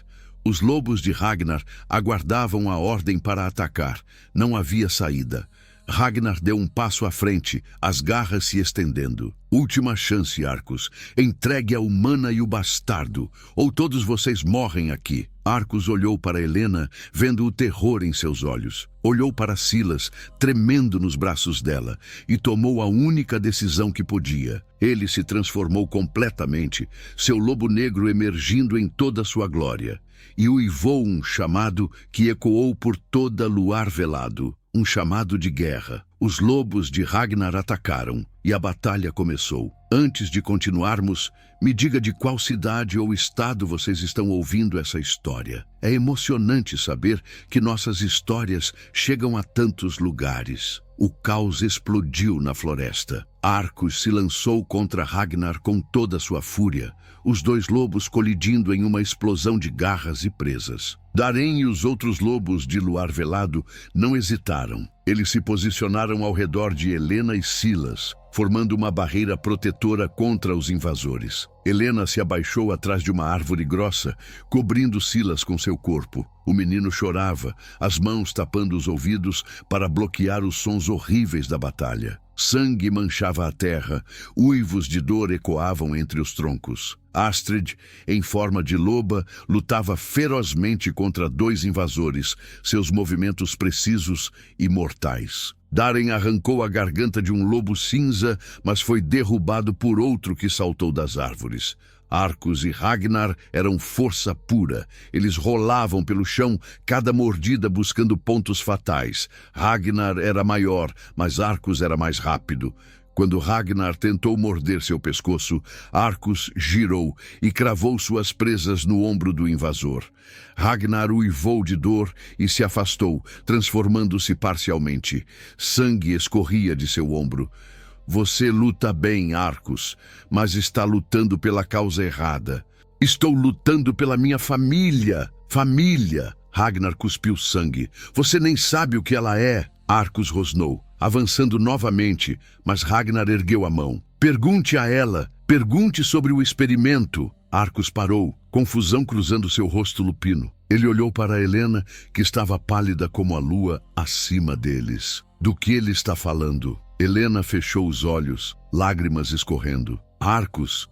Os lobos de Ragnar aguardavam a ordem para atacar. Não havia saída. Ragnar deu um passo à frente, as garras se estendendo. "Última chance, Arcos. Entregue a humana e o bastardo, ou todos vocês morrem aqui." Arcos olhou para Helena, vendo o terror em seus olhos. Olhou para Silas, tremendo nos braços dela, e tomou a única decisão que podia. Ele se transformou completamente, seu lobo negro emergindo em toda sua glória. E uivou um chamado que ecoou por toda luar velado. Um chamado de guerra. Os lobos de Ragnar atacaram e a batalha começou. Antes de continuarmos, me diga de qual cidade ou estado vocês estão ouvindo essa história. É emocionante saber que nossas histórias chegam a tantos lugares. O caos explodiu na floresta. Arcos se lançou contra Ragnar com toda sua fúria, os 2 lobos colidindo em uma explosão de garras e presas. Darren e os outros lobos de luar velado não hesitaram. Eles se posicionaram ao redor de Helena e Silas, formando uma barreira protetora contra os invasores. Helena se abaixou atrás de uma árvore grossa, cobrindo Silas com seu corpo. O menino chorava, as mãos tapando os ouvidos para bloquear os sons horríveis da batalha. Sangue manchava a terra, uivos de dor ecoavam entre os troncos. Astrid, em forma de loba, lutava ferozmente contra 2 invasores, seus movimentos precisos e mortais. Daren arrancou a garganta de um lobo cinza, mas foi derrubado por outro que saltou das árvores. Arcos e Ragnar eram força pura. Eles rolavam pelo chão, cada mordida buscando pontos fatais. Ragnar era maior, mas Arcos era mais rápido. Quando Ragnar tentou morder seu pescoço, Arcos girou e cravou suas presas no ombro do invasor. Ragnar uivou de dor e se afastou, transformando-se parcialmente. Sangue escorria de seu ombro. Você luta bem, Arcos, mas está lutando pela causa errada. Estou lutando pela minha família. Família! Ragnar cuspiu sangue. Você nem sabe o que ela é. Arcos rosnou, avançando novamente, mas Ragnar ergueu a mão. Pergunte a ela. Pergunte sobre o experimento. Arcos parou, confusão cruzando seu rosto lupino. Ele olhou para Helena, que estava pálida como a lua acima deles. Do que ele está falando? Helena fechou os olhos, lágrimas escorrendo. Arcos,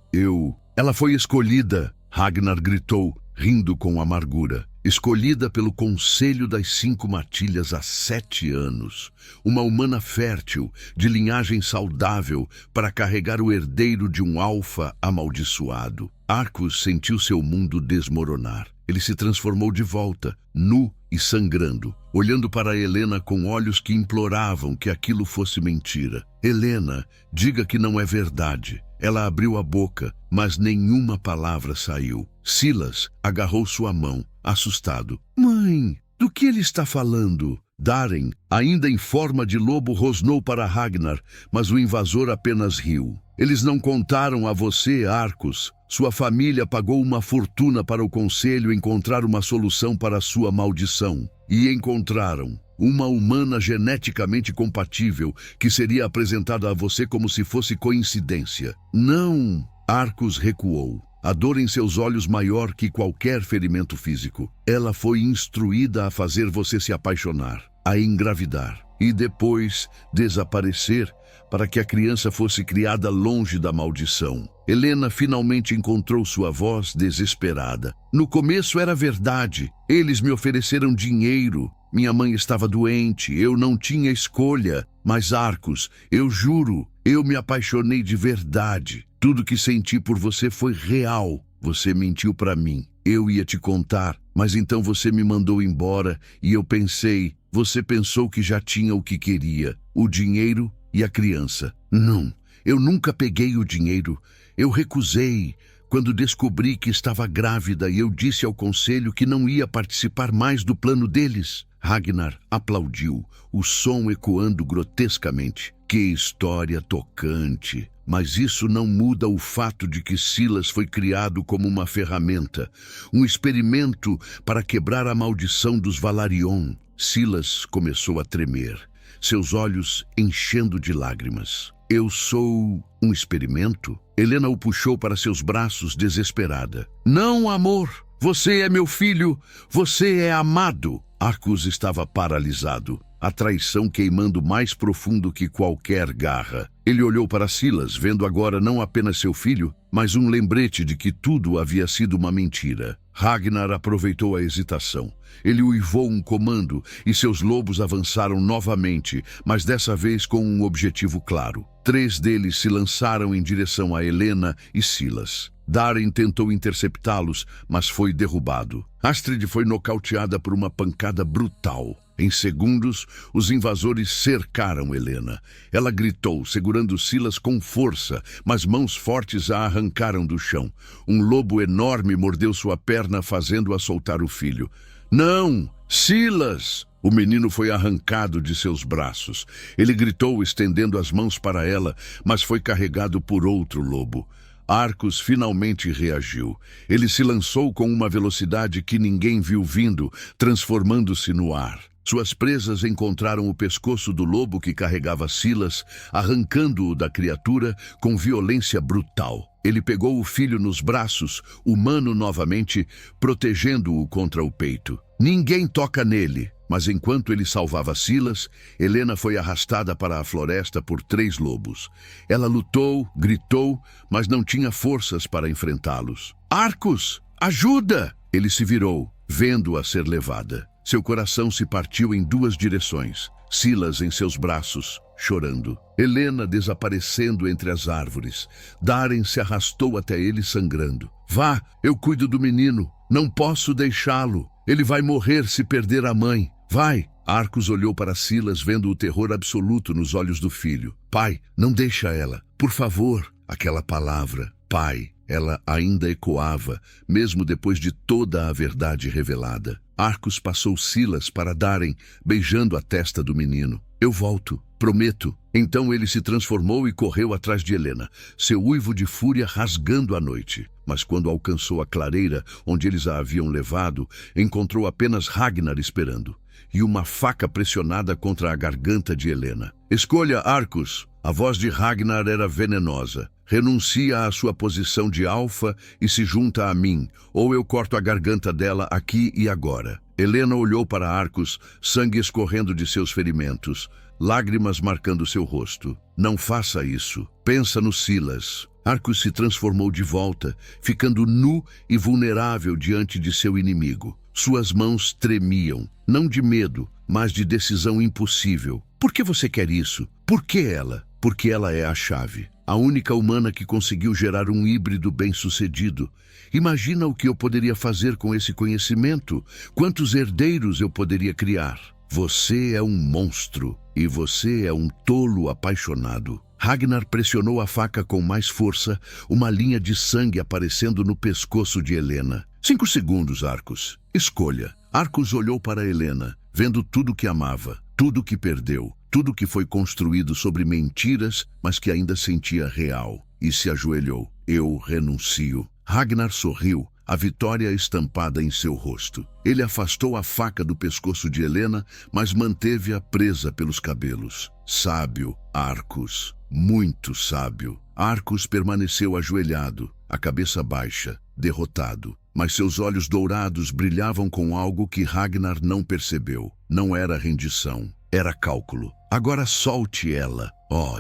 Ela foi escolhida, Ragnar gritou, rindo com amargura. Escolhida pelo Conselho das 5 Matilhas há 7 anos. Uma humana fértil, de linhagem saudável, para carregar o herdeiro de um alfa amaldiçoado. Arcos sentiu seu mundo desmoronar. Ele se transformou de volta, nu e sangrando, olhando para Helena com olhos que imploravam que aquilo fosse mentira. Helena, diga que não é verdade. Ela abriu a boca, mas nenhuma palavra saiu. Silas agarrou sua mão, assustado. Mãe, do que ele está falando? Daren, ainda em forma de lobo, rosnou para Ragnar, mas o invasor apenas riu. Eles não contaram a você, Arcos. Sua família pagou uma fortuna para o conselho encontrar uma solução para sua maldição. E encontraram uma humana geneticamente compatível que seria apresentada a você como se fosse coincidência. Não! Arcos recuou. A dor em seus olhos maior que qualquer ferimento físico. Ela foi instruída a fazer você se apaixonar, a engravidar e depois desaparecer para que a criança fosse criada longe da maldição. Helena finalmente encontrou sua voz desesperada. No começo era verdade. Eles me ofereceram dinheiro. Minha mãe estava doente. Eu não tinha escolha. Mas, Arcos, eu juro, eu me apaixonei de verdade. Tudo que senti por você foi real. Você mentiu para mim. Eu ia te contar, mas então você me mandou embora e eu pensei, você pensou que já tinha o que queria, o dinheiro e a criança. Não, eu nunca peguei o dinheiro. Eu recusei. Quando descobri que estava grávida, eu disse ao conselho que não ia participar mais do plano deles. Ragnar aplaudiu, o som ecoando grotescamente. Que história tocante! Mas isso não muda o fato de que Silas foi criado como uma ferramenta, um experimento para quebrar a maldição dos Valarion. Silas começou a tremer, seus olhos enchendo de lágrimas. Eu sou um experimento? Helena o puxou para seus braços desesperada. Não, amor! Você é meu filho! Você é amado! Arcos estava paralisado, a traição queimando mais profundo que qualquer garra. Ele olhou para Silas, vendo agora não apenas seu filho, mas um lembrete de que tudo havia sido uma mentira. Ragnar aproveitou a hesitação. Ele uivou um comando e seus lobos avançaram novamente, mas dessa vez com um objetivo claro. 3 deles se lançaram em direção a Helena e Silas. Daren tentou interceptá-los, mas foi derrubado. Astrid foi nocauteada por uma pancada brutal. Em segundos, os invasores cercaram Helena. Ela gritou, segurando Silas com força, mas mãos fortes a arrancaram do chão. Um lobo enorme mordeu sua perna, fazendo-a soltar o filho. Não! Silas! O menino foi arrancado de seus braços. Ele gritou, estendendo as mãos para ela, mas foi carregado por outro lobo. Arcos finalmente reagiu. Ele se lançou com uma velocidade que ninguém viu vindo, transformando-se no ar. Suas presas encontraram o pescoço do lobo que carregava Silas, arrancando-o da criatura com violência brutal. Ele pegou o filho nos braços, humano novamente, protegendo-o contra o peito. Ninguém toca nele. Mas enquanto ele salvava Silas, Helena foi arrastada para a floresta por 3 lobos. Ela lutou, gritou, mas não tinha forças para enfrentá-los. Arcos, ajuda! Ele se virou, vendo-a ser levada. Seu coração se partiu em 2 direções. Silas em seus braços, chorando. Helena desaparecendo entre as árvores. Darem se arrastou até ele sangrando. Vá, eu cuido do menino. Não posso deixá-lo. Ele vai morrer se perder a mãe. Vai! Arcos olhou para Silas, vendo o terror absoluto nos olhos do filho. Pai, não deixa ela. Por favor. Aquela palavra, pai, ela ainda ecoava, mesmo depois de toda a verdade revelada. Arcos passou Silas para Darem, beijando a testa do menino. Eu volto, prometo. Então ele se transformou e correu atrás de Helena, seu uivo de fúria rasgando a noite. Mas quando alcançou a clareira onde eles a haviam levado, encontrou apenas Ragnar esperando, e uma faca pressionada contra a garganta de Helena. Escolha, Arcos. A voz de Ragnar era venenosa. Renuncia à sua posição de alfa e se junta a mim, ou eu corto a garganta dela aqui e agora. Helena olhou para Arcos, sangue escorrendo de seus ferimentos, lágrimas marcando seu rosto. Não faça isso. Pensa no Silas. Arcos se transformou de volta, ficando nu e vulnerável diante de seu inimigo. Suas mãos tremiam, não de medo, mas de decisão impossível. Por que você quer isso? Por que ela? Porque ela é a chave. A única humana que conseguiu gerar um híbrido bem-sucedido. Imagina o que eu poderia fazer com esse conhecimento. Quantos herdeiros eu poderia criar? Você é um monstro e você é um tolo apaixonado. Ragnar pressionou a faca com mais força, uma linha de sangue aparecendo no pescoço de Helena. 5 segundos, Arcos. Escolha. Arcos olhou para Helena, vendo tudo que amava, tudo que perdeu, tudo que foi construído sobre mentiras, mas que ainda sentia real, e se ajoelhou. Eu renuncio. Ragnar sorriu, a vitória estampada em seu rosto. Ele afastou a faca do pescoço de Helena, mas manteve-a presa pelos cabelos. Sábio, Arcos. Muito sábio. Arcos permaneceu ajoelhado, a cabeça baixa, derrotado. Mas seus olhos dourados brilhavam com algo que Ragnar não percebeu. Não era rendição, era cálculo. Agora solte ela.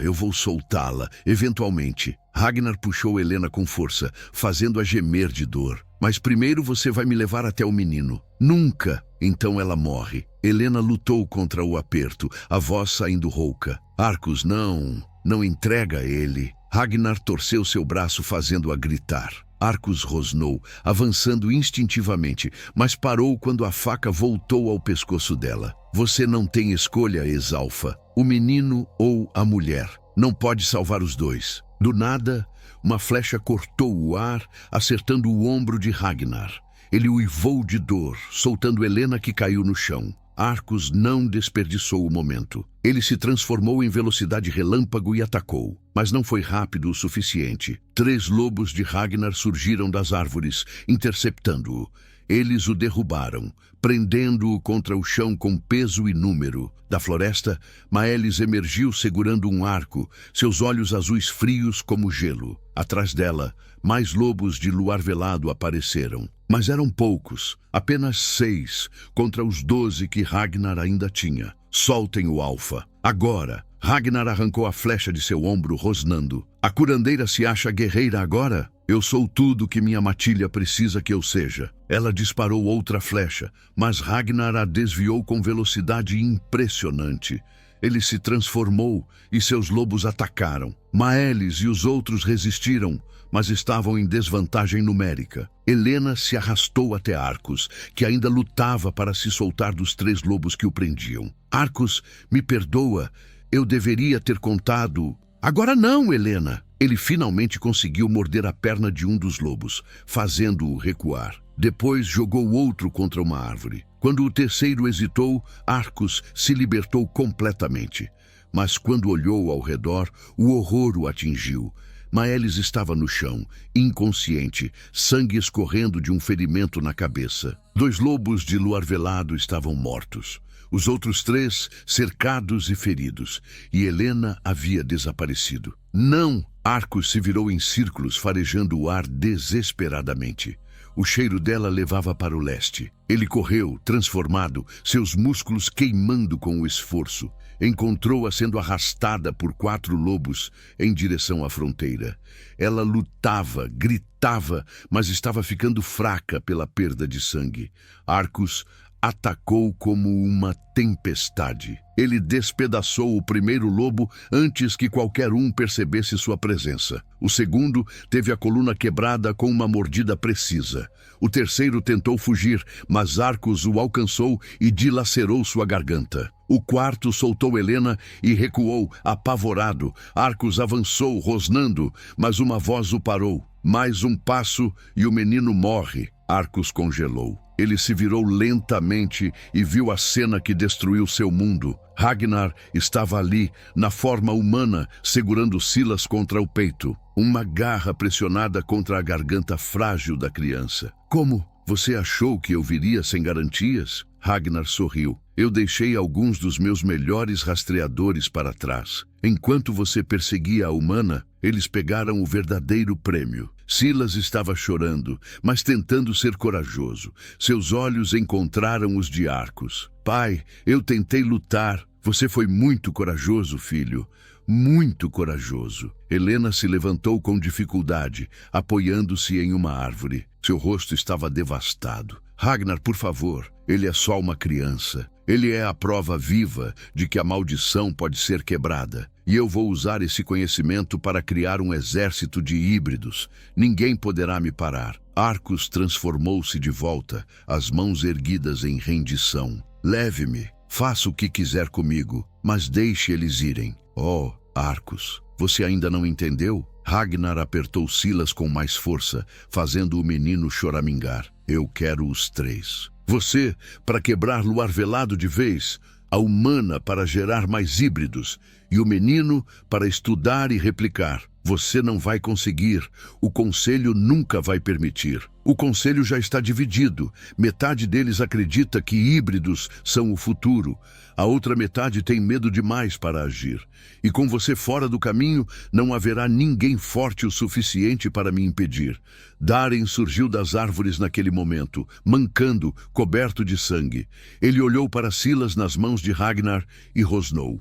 Eu vou soltá-la, eventualmente. Ragnar puxou Helena com força, fazendo-a gemer de dor. Mas primeiro você vai me levar até o menino. Nunca! Então ela morre. Helena lutou contra o aperto, a voz saindo rouca. Arcos, não entrega ele. Ragnar torceu seu braço, fazendo-a gritar. Arcos rosnou, avançando instintivamente, mas parou quando a faca voltou ao pescoço dela. Você não tem escolha, Exalfa. O menino ou a mulher. Não pode salvar os dois. Do nada, uma flecha cortou o ar, acertando o ombro de Ragnar. Ele uivou de dor, soltando Helena, que caiu no chão. Arcos não desperdiçou o momento. Ele se transformou em velocidade relâmpago e atacou, mas não foi rápido o suficiente. 3 lobos de Ragnar surgiram das árvores, interceptando-o. Eles o derrubaram, prendendo-o contra o chão com peso e número. Da floresta, Maelis emergiu segurando um arco, seus olhos azuis frios como gelo. Atrás dela, mais lobos de luar velado apareceram. Mas eram poucos, apenas 6, contra os 12 que Ragnar ainda tinha. Soltem o alfa. Agora! Ragnar arrancou a flecha de seu ombro, rosnando. A curandeira se acha guerreira agora? Eu sou tudo que minha matilha precisa que eu seja. Ela disparou outra flecha, mas Ragnar a desviou com velocidade impressionante. Ele se transformou e seus lobos atacaram. Maelis e os outros resistiram, mas estavam em desvantagem numérica. Helena se arrastou até Arcos, que ainda lutava para se soltar dos 3 lobos que o prendiam. Arcos, me perdoa, eu deveria ter contado. Agora não, Helena! Ele finalmente conseguiu morder a perna de um dos lobos, fazendo-o recuar. Depois jogou outro contra uma árvore. Quando o terceiro hesitou, Arcos se libertou completamente. Mas quando olhou ao redor, o horror o atingiu. Maelis estava no chão, inconsciente, sangue escorrendo de um ferimento na cabeça. 2 lobos de luar velado estavam mortos. os outros 3 cercados e feridos, e Helena havia desaparecido. Não! Arcos se virou em círculos, farejando o ar desesperadamente. O cheiro dela levava para o leste. Ele correu, transformado, seus músculos queimando com o esforço. Encontrou-a sendo arrastada por 4 lobos em direção à fronteira. Ela lutava, gritava, mas estava ficando fraca pela perda de sangue. Arcos atacou como uma tempestade. Ele despedaçou o primeiro lobo antes que qualquer um percebesse sua presença. O segundo teve a coluna quebrada com uma mordida precisa. O terceiro tentou fugir, mas Arcos o alcançou e dilacerou sua garganta. O quarto soltou Helena e recuou, apavorado. Arcos avançou, rosnando, mas uma voz o parou. Mais um passo e o menino morre. Arcos congelou. Ele se virou lentamente e viu a cena que destruiu seu mundo. Ragnar estava ali, na forma humana, segurando Silas contra o peito. Uma garra pressionada contra a garganta frágil da criança. Como? Você achou que eu viria sem garantias? Ragnar sorriu. Eu deixei alguns dos meus melhores rastreadores para trás. Enquanto você perseguia a humana, eles pegaram o verdadeiro prêmio. Silas estava chorando, mas tentando ser corajoso. Seus olhos encontraram os de Arcos. Pai, eu tentei lutar. Você foi muito corajoso, filho. Muito corajoso. Helena se levantou com dificuldade, apoiando-se em uma árvore. Seu rosto estava devastado. Ragnar, por favor, ele é só uma criança. Ele é a prova viva de que a maldição pode ser quebrada. E eu vou usar esse conhecimento para criar um exército de híbridos. Ninguém poderá me parar. Arcos transformou-se de volta, as mãos erguidas em rendição. Leve-me, faça o que quiser comigo, mas deixe eles irem. Oh, Arcos, você ainda não entendeu? Ragnar apertou Silas com mais força, fazendo o menino choramingar. Eu quero os 3. Você, para quebrar Luar Velado de vez, a humana para gerar mais híbridos, e o menino para estudar e replicar. Você não vai conseguir. O Conselho nunca vai permitir. O Conselho já está dividido. Metade deles acredita que híbridos são o futuro. A outra metade tem medo demais para agir. E com você fora do caminho, não haverá ninguém forte o suficiente para me impedir. Daren surgiu das árvores naquele momento, mancando, coberto de sangue. Ele olhou para Silas nas mãos de Ragnar e rosnou.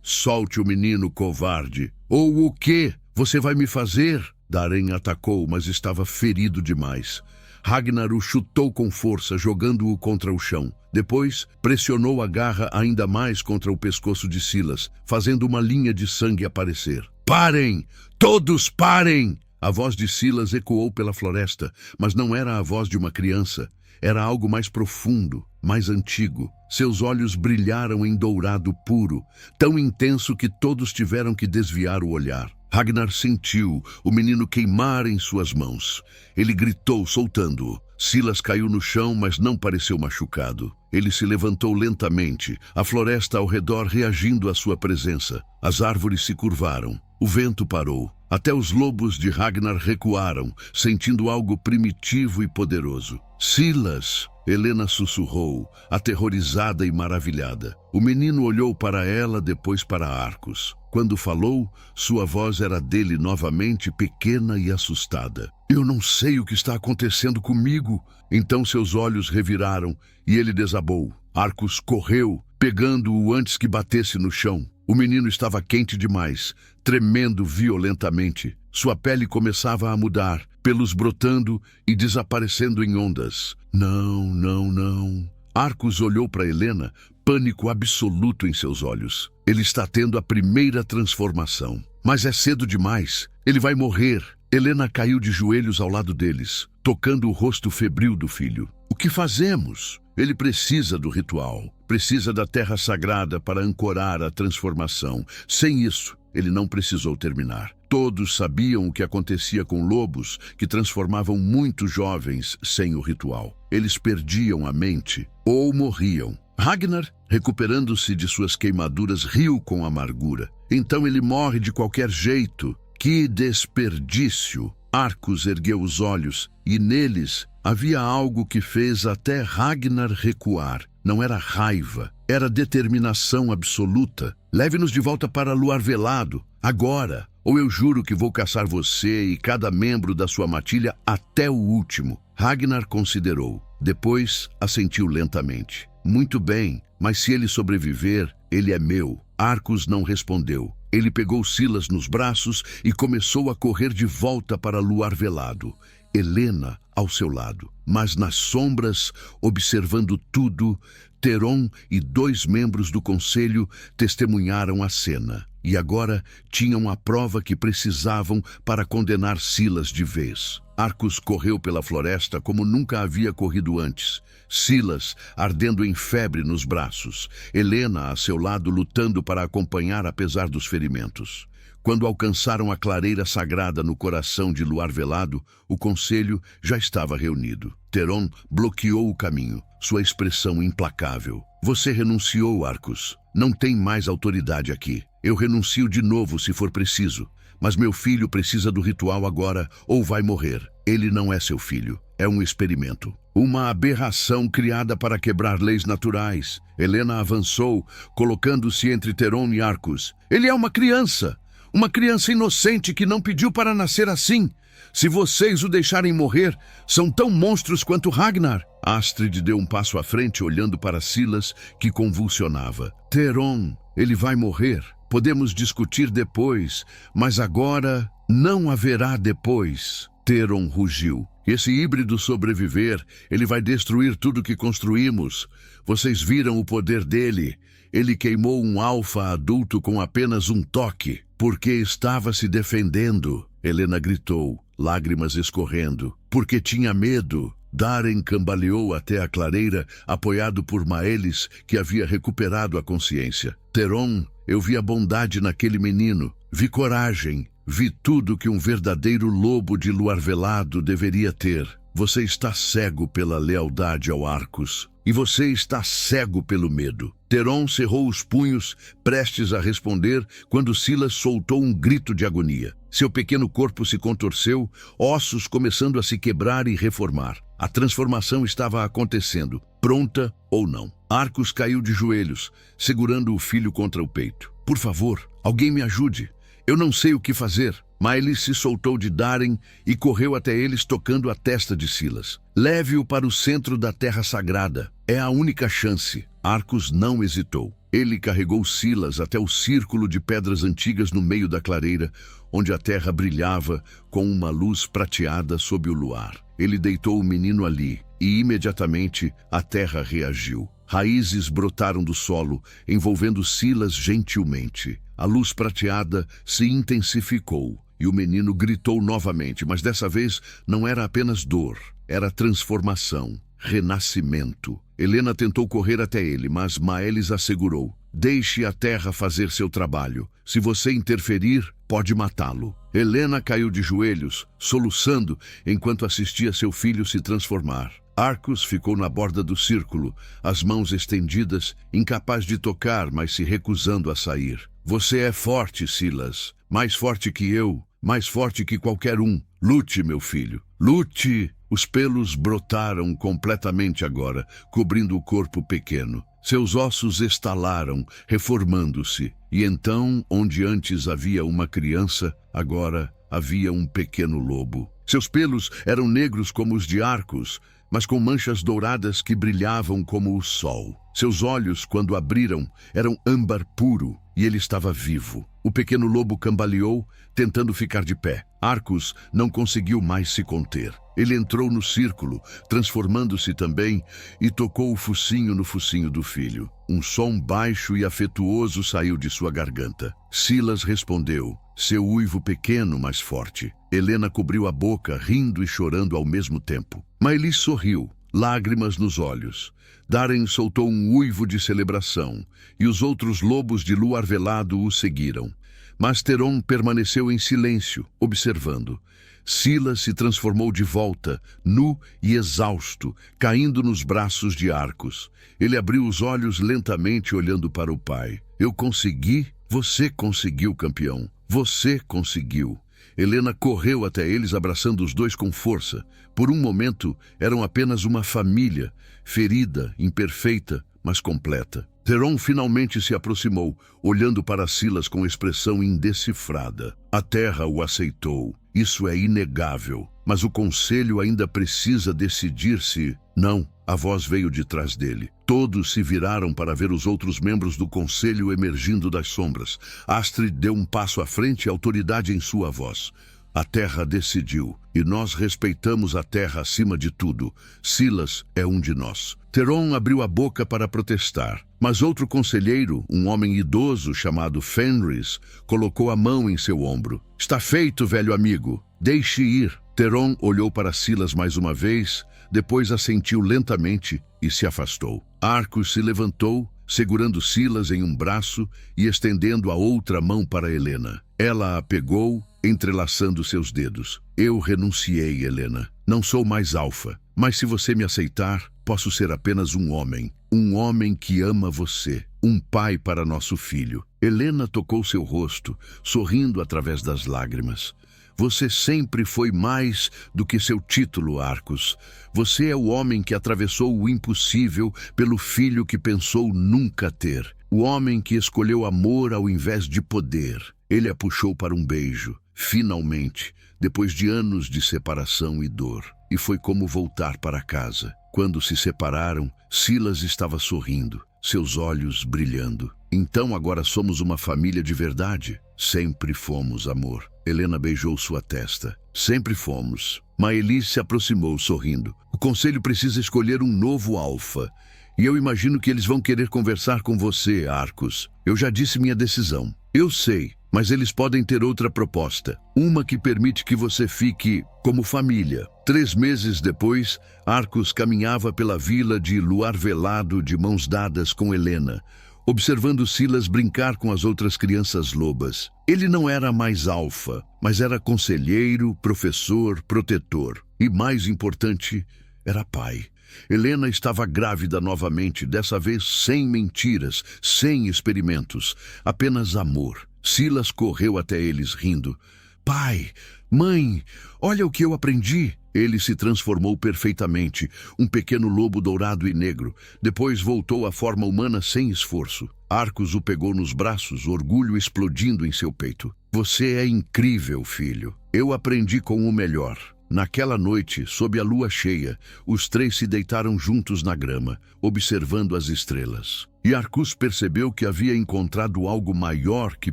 Solte o menino, covarde. Ou o quê? Você vai me fazer? Daren atacou, mas estava ferido demais. Ragnar o chutou com força, jogando-o contra o chão. Depois, pressionou a garra ainda mais contra o pescoço de Silas, fazendo uma linha de sangue aparecer. Parem! Todos parem! A voz de Silas ecoou pela floresta, mas não era a voz de uma criança. Era algo mais profundo, mais antigo. Seus olhos brilharam em dourado puro, tão intenso que todos tiveram que desviar o olhar. Ragnar sentiu o menino queimar em suas mãos. Ele gritou, soltando-o. Silas caiu no chão, mas não pareceu machucado. Ele se levantou lentamente, a floresta ao redor reagindo à sua presença. As árvores se curvaram. O vento parou. Até os lobos de Ragnar recuaram, sentindo algo primitivo e poderoso. Silas! Helena sussurrou, aterrorizada e maravilhada. O menino olhou para ela, depois para Arcos. Quando falou, sua voz era dele novamente, pequena e assustada. Eu não sei o que está acontecendo comigo. Então seus olhos reviraram e ele desabou. Arcos correu, pegando-o antes que batesse no chão. O menino estava quente demais, tremendo violentamente. Sua pele começava a mudar, pelos brotando e desaparecendo em ondas. Não, não, não. Arcos olhou para Helena, pânico absoluto em seus olhos. Ele está tendo a primeira transformação. Mas é cedo demais. Ele vai morrer. Helena caiu de joelhos ao lado deles, tocando o rosto febril do filho. O que fazemos? Ele precisa do ritual. Precisa da terra sagrada para ancorar a transformação. Sem isso, ele não precisou terminar. Todos sabiam o que acontecia com lobos que transformavam muitos jovens sem o ritual. Eles perdiam a mente ou morriam. Ragnar, recuperando-se de suas queimaduras, riu com amargura. Então ele morre de qualquer jeito. Que desperdício! Arcos ergueu os olhos e neles havia algo que fez até Ragnar recuar. Não era raiva, Era determinação absoluta. Leve-nos de volta para Luar Velado, agora, ou eu juro que vou caçar você e cada membro da sua matilha até o último. Ragnar considerou. Depois assentiu lentamente. Muito bem, mas se ele sobreviver, ele é meu. Arcos não respondeu. Ele pegou Silas nos braços e começou a correr de volta para Luar Velado. Helena ao seu lado. Mas nas sombras, observando tudo, Theron e 2 membros do conselho testemunharam a cena. E agora tinham a prova que precisavam para condenar Silas de vez. Arcos correu pela floresta como nunca havia corrido antes. Silas ardendo em febre nos braços. Helena a seu lado lutando para acompanhar apesar dos ferimentos. Quando alcançaram a clareira sagrada no coração de Luar Velado, o conselho já estava reunido. Theron bloqueou o caminho, sua expressão implacável. Você renunciou, Arcos. Não tem mais autoridade aqui. Eu renuncio de novo se for preciso. Mas meu filho precisa do ritual agora ou vai morrer. Ele não é seu filho. É um experimento. Uma aberração criada para quebrar leis naturais. Helena avançou, colocando-se entre Theron e Arcos. Ele é uma criança. Uma criança inocente que não pediu para nascer assim. Se vocês o deixarem morrer, são tão monstros quanto Ragnar. Astrid deu um passo à frente, olhando para Silas, que convulsionava. Theron, ele vai morrer. Podemos discutir depois, mas agora não haverá depois. Theron rugiu. Esse híbrido sobreviver, ele vai destruir tudo que construímos. Vocês viram o poder dele. Ele queimou um alfa adulto com apenas um toque. Porque estava se defendendo, Helena gritou, lágrimas escorrendo. Porque tinha medo. Daren cambaleou até a clareira, apoiado por Maelis, que havia recuperado a consciência. Theron, eu vi a bondade naquele menino. Vi coragem. Vi tudo que um verdadeiro lobo de Luar Velado deveria ter. Você está cego pela lealdade ao Arcos. E você está cego pelo medo. Theron cerrou os punhos, prestes a responder, quando Silas soltou um grito de agonia. Seu pequeno corpo se contorceu, ossos começando a se quebrar e reformar. A transformação estava acontecendo, pronta ou não. Arcos caiu de joelhos, segurando o filho contra o peito. Por favor, alguém me ajude. Eu não sei o que fazer. Maelis se soltou de Daren e correu até eles tocando a testa de Silas. Leve-o para o centro da terra sagrada. É a única chance. Arcos não hesitou. Ele carregou Silas até o círculo de pedras antigas no meio da clareira, onde a terra brilhava com uma luz prateada sob o luar. Ele deitou o menino ali e imediatamente a terra reagiu. Raízes brotaram do solo, envolvendo Silas gentilmente. A luz prateada se intensificou e o menino gritou novamente, mas dessa vez não era apenas dor, era transformação, renascimento. Helena tentou correr até ele, mas Maelis assegurou: deixe a terra fazer seu trabalho. Se você interferir, pode matá-lo. Helena caiu de joelhos, soluçando, enquanto assistia seu filho se transformar. Arcos ficou na borda do círculo, as mãos estendidas, incapaz de tocar, mas se recusando a sair. Você é forte, Silas. Mais forte que eu, mais forte que qualquer um. Lute, meu filho. Lute! Os pelos brotaram completamente agora, cobrindo o corpo pequeno. Seus ossos estalaram, reformando-se. E então, onde antes havia uma criança, agora havia um pequeno lobo. Seus pelos eram negros como os de Arcos, mas com manchas douradas que brilhavam como o sol. Seus olhos, quando abriram, eram âmbar puro, e ele estava vivo. O pequeno lobo cambaleou, tentando ficar de pé. Arcos não conseguiu mais se conter. Ele entrou no círculo, transformando-se também, e tocou o focinho no focinho do filho. Um som baixo e afetuoso saiu de sua garganta. Silas respondeu, seu uivo pequeno, mas forte. Helena cobriu a boca, rindo e chorando ao mesmo tempo. Maelis sorriu, lágrimas nos olhos. Daren soltou um uivo de celebração, e os outros lobos de Luar Velado o seguiram. Mas Theron permaneceu em silêncio, observando. Silas se transformou de volta, nu e exausto, caindo nos braços de Arcos. Ele abriu os olhos lentamente, olhando para o pai. Eu consegui? Você conseguiu, campeão. Você conseguiu. Helena correu até eles, abraçando os dois com força. Por um momento, eram apenas uma família, ferida, imperfeita, mas completa. Teron finalmente se aproximou, olhando para Silas com expressão indecifrada. A terra o aceitou. Isso é inegável. Mas o conselho ainda precisa decidir-se. Não, a voz veio de trás dele. Todos se viraram para ver os outros membros do conselho emergindo das sombras. Astrid deu um passo à frente, autoridade em sua voz. A terra decidiu, e nós respeitamos a terra acima de tudo. Silas é um de nós. Teron abriu a boca para protestar, mas outro conselheiro, um homem idoso chamado Fenris, colocou a mão em seu ombro. Está feito, velho amigo. Deixe ir. Teron olhou para Silas mais uma vez, depois assentiu lentamente e se afastou. Arcos se levantou, segurando Silas em um braço e estendendo a outra mão para Helena. Ela a pegou, entrelaçando seus dedos. Eu renunciei, Helena. Não sou mais alfa, mas se você me aceitar, posso ser apenas um homem. Um homem que ama você. Um pai para nosso filho. Helena tocou seu rosto, sorrindo através das lágrimas. Você sempre foi mais do que seu título, Arcos. Você é o homem que atravessou o impossível pelo filho que pensou nunca ter. O homem que escolheu amor ao invés de poder. Ele a puxou para um beijo. Finalmente, depois de anos de separação e dor. E foi como voltar para casa. Quando se separaram, Silas estava sorrindo, seus olhos brilhando. Então agora somos uma família de verdade. Sempre fomos, amor. Helena beijou sua testa. Sempre fomos. Maëlys se aproximou, sorrindo. O conselho precisa escolher um novo alfa. E eu imagino que eles vão querer conversar com você, Arcos. Eu já disse minha decisão. Eu sei, mas eles podem ter outra proposta. Uma que permite que você fique como família. 3 meses depois, Arcos caminhava pela vila de Luar Velado de mãos dadas com Helena, observando Silas brincar com as outras crianças lobas. Ele não era mais alfa, mas era conselheiro, professor, protetor. E mais importante, era pai. Helena estava grávida novamente, dessa vez sem mentiras, sem experimentos, apenas amor. Silas correu até eles rindo. Pai, mãe, olha o que eu aprendi. Ele se transformou perfeitamente, um pequeno lobo dourado e negro. Depois voltou à forma humana sem esforço. Arcos o pegou nos braços, orgulho explodindo em seu peito. Você é incrível, filho. Eu aprendi com o melhor. Naquela noite, sob a lua cheia, os 3 se deitaram juntos na grama, observando as estrelas. E Arcos percebeu que havia encontrado algo maior que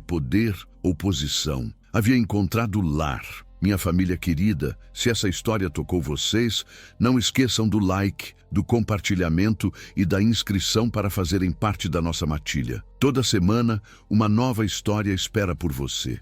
poder ou posição. Havia encontrado lar. Minha família querida, se essa história tocou vocês, não esqueçam do like, do compartilhamento e da inscrição para fazerem parte da nossa matilha. Toda semana, uma nova história espera por você.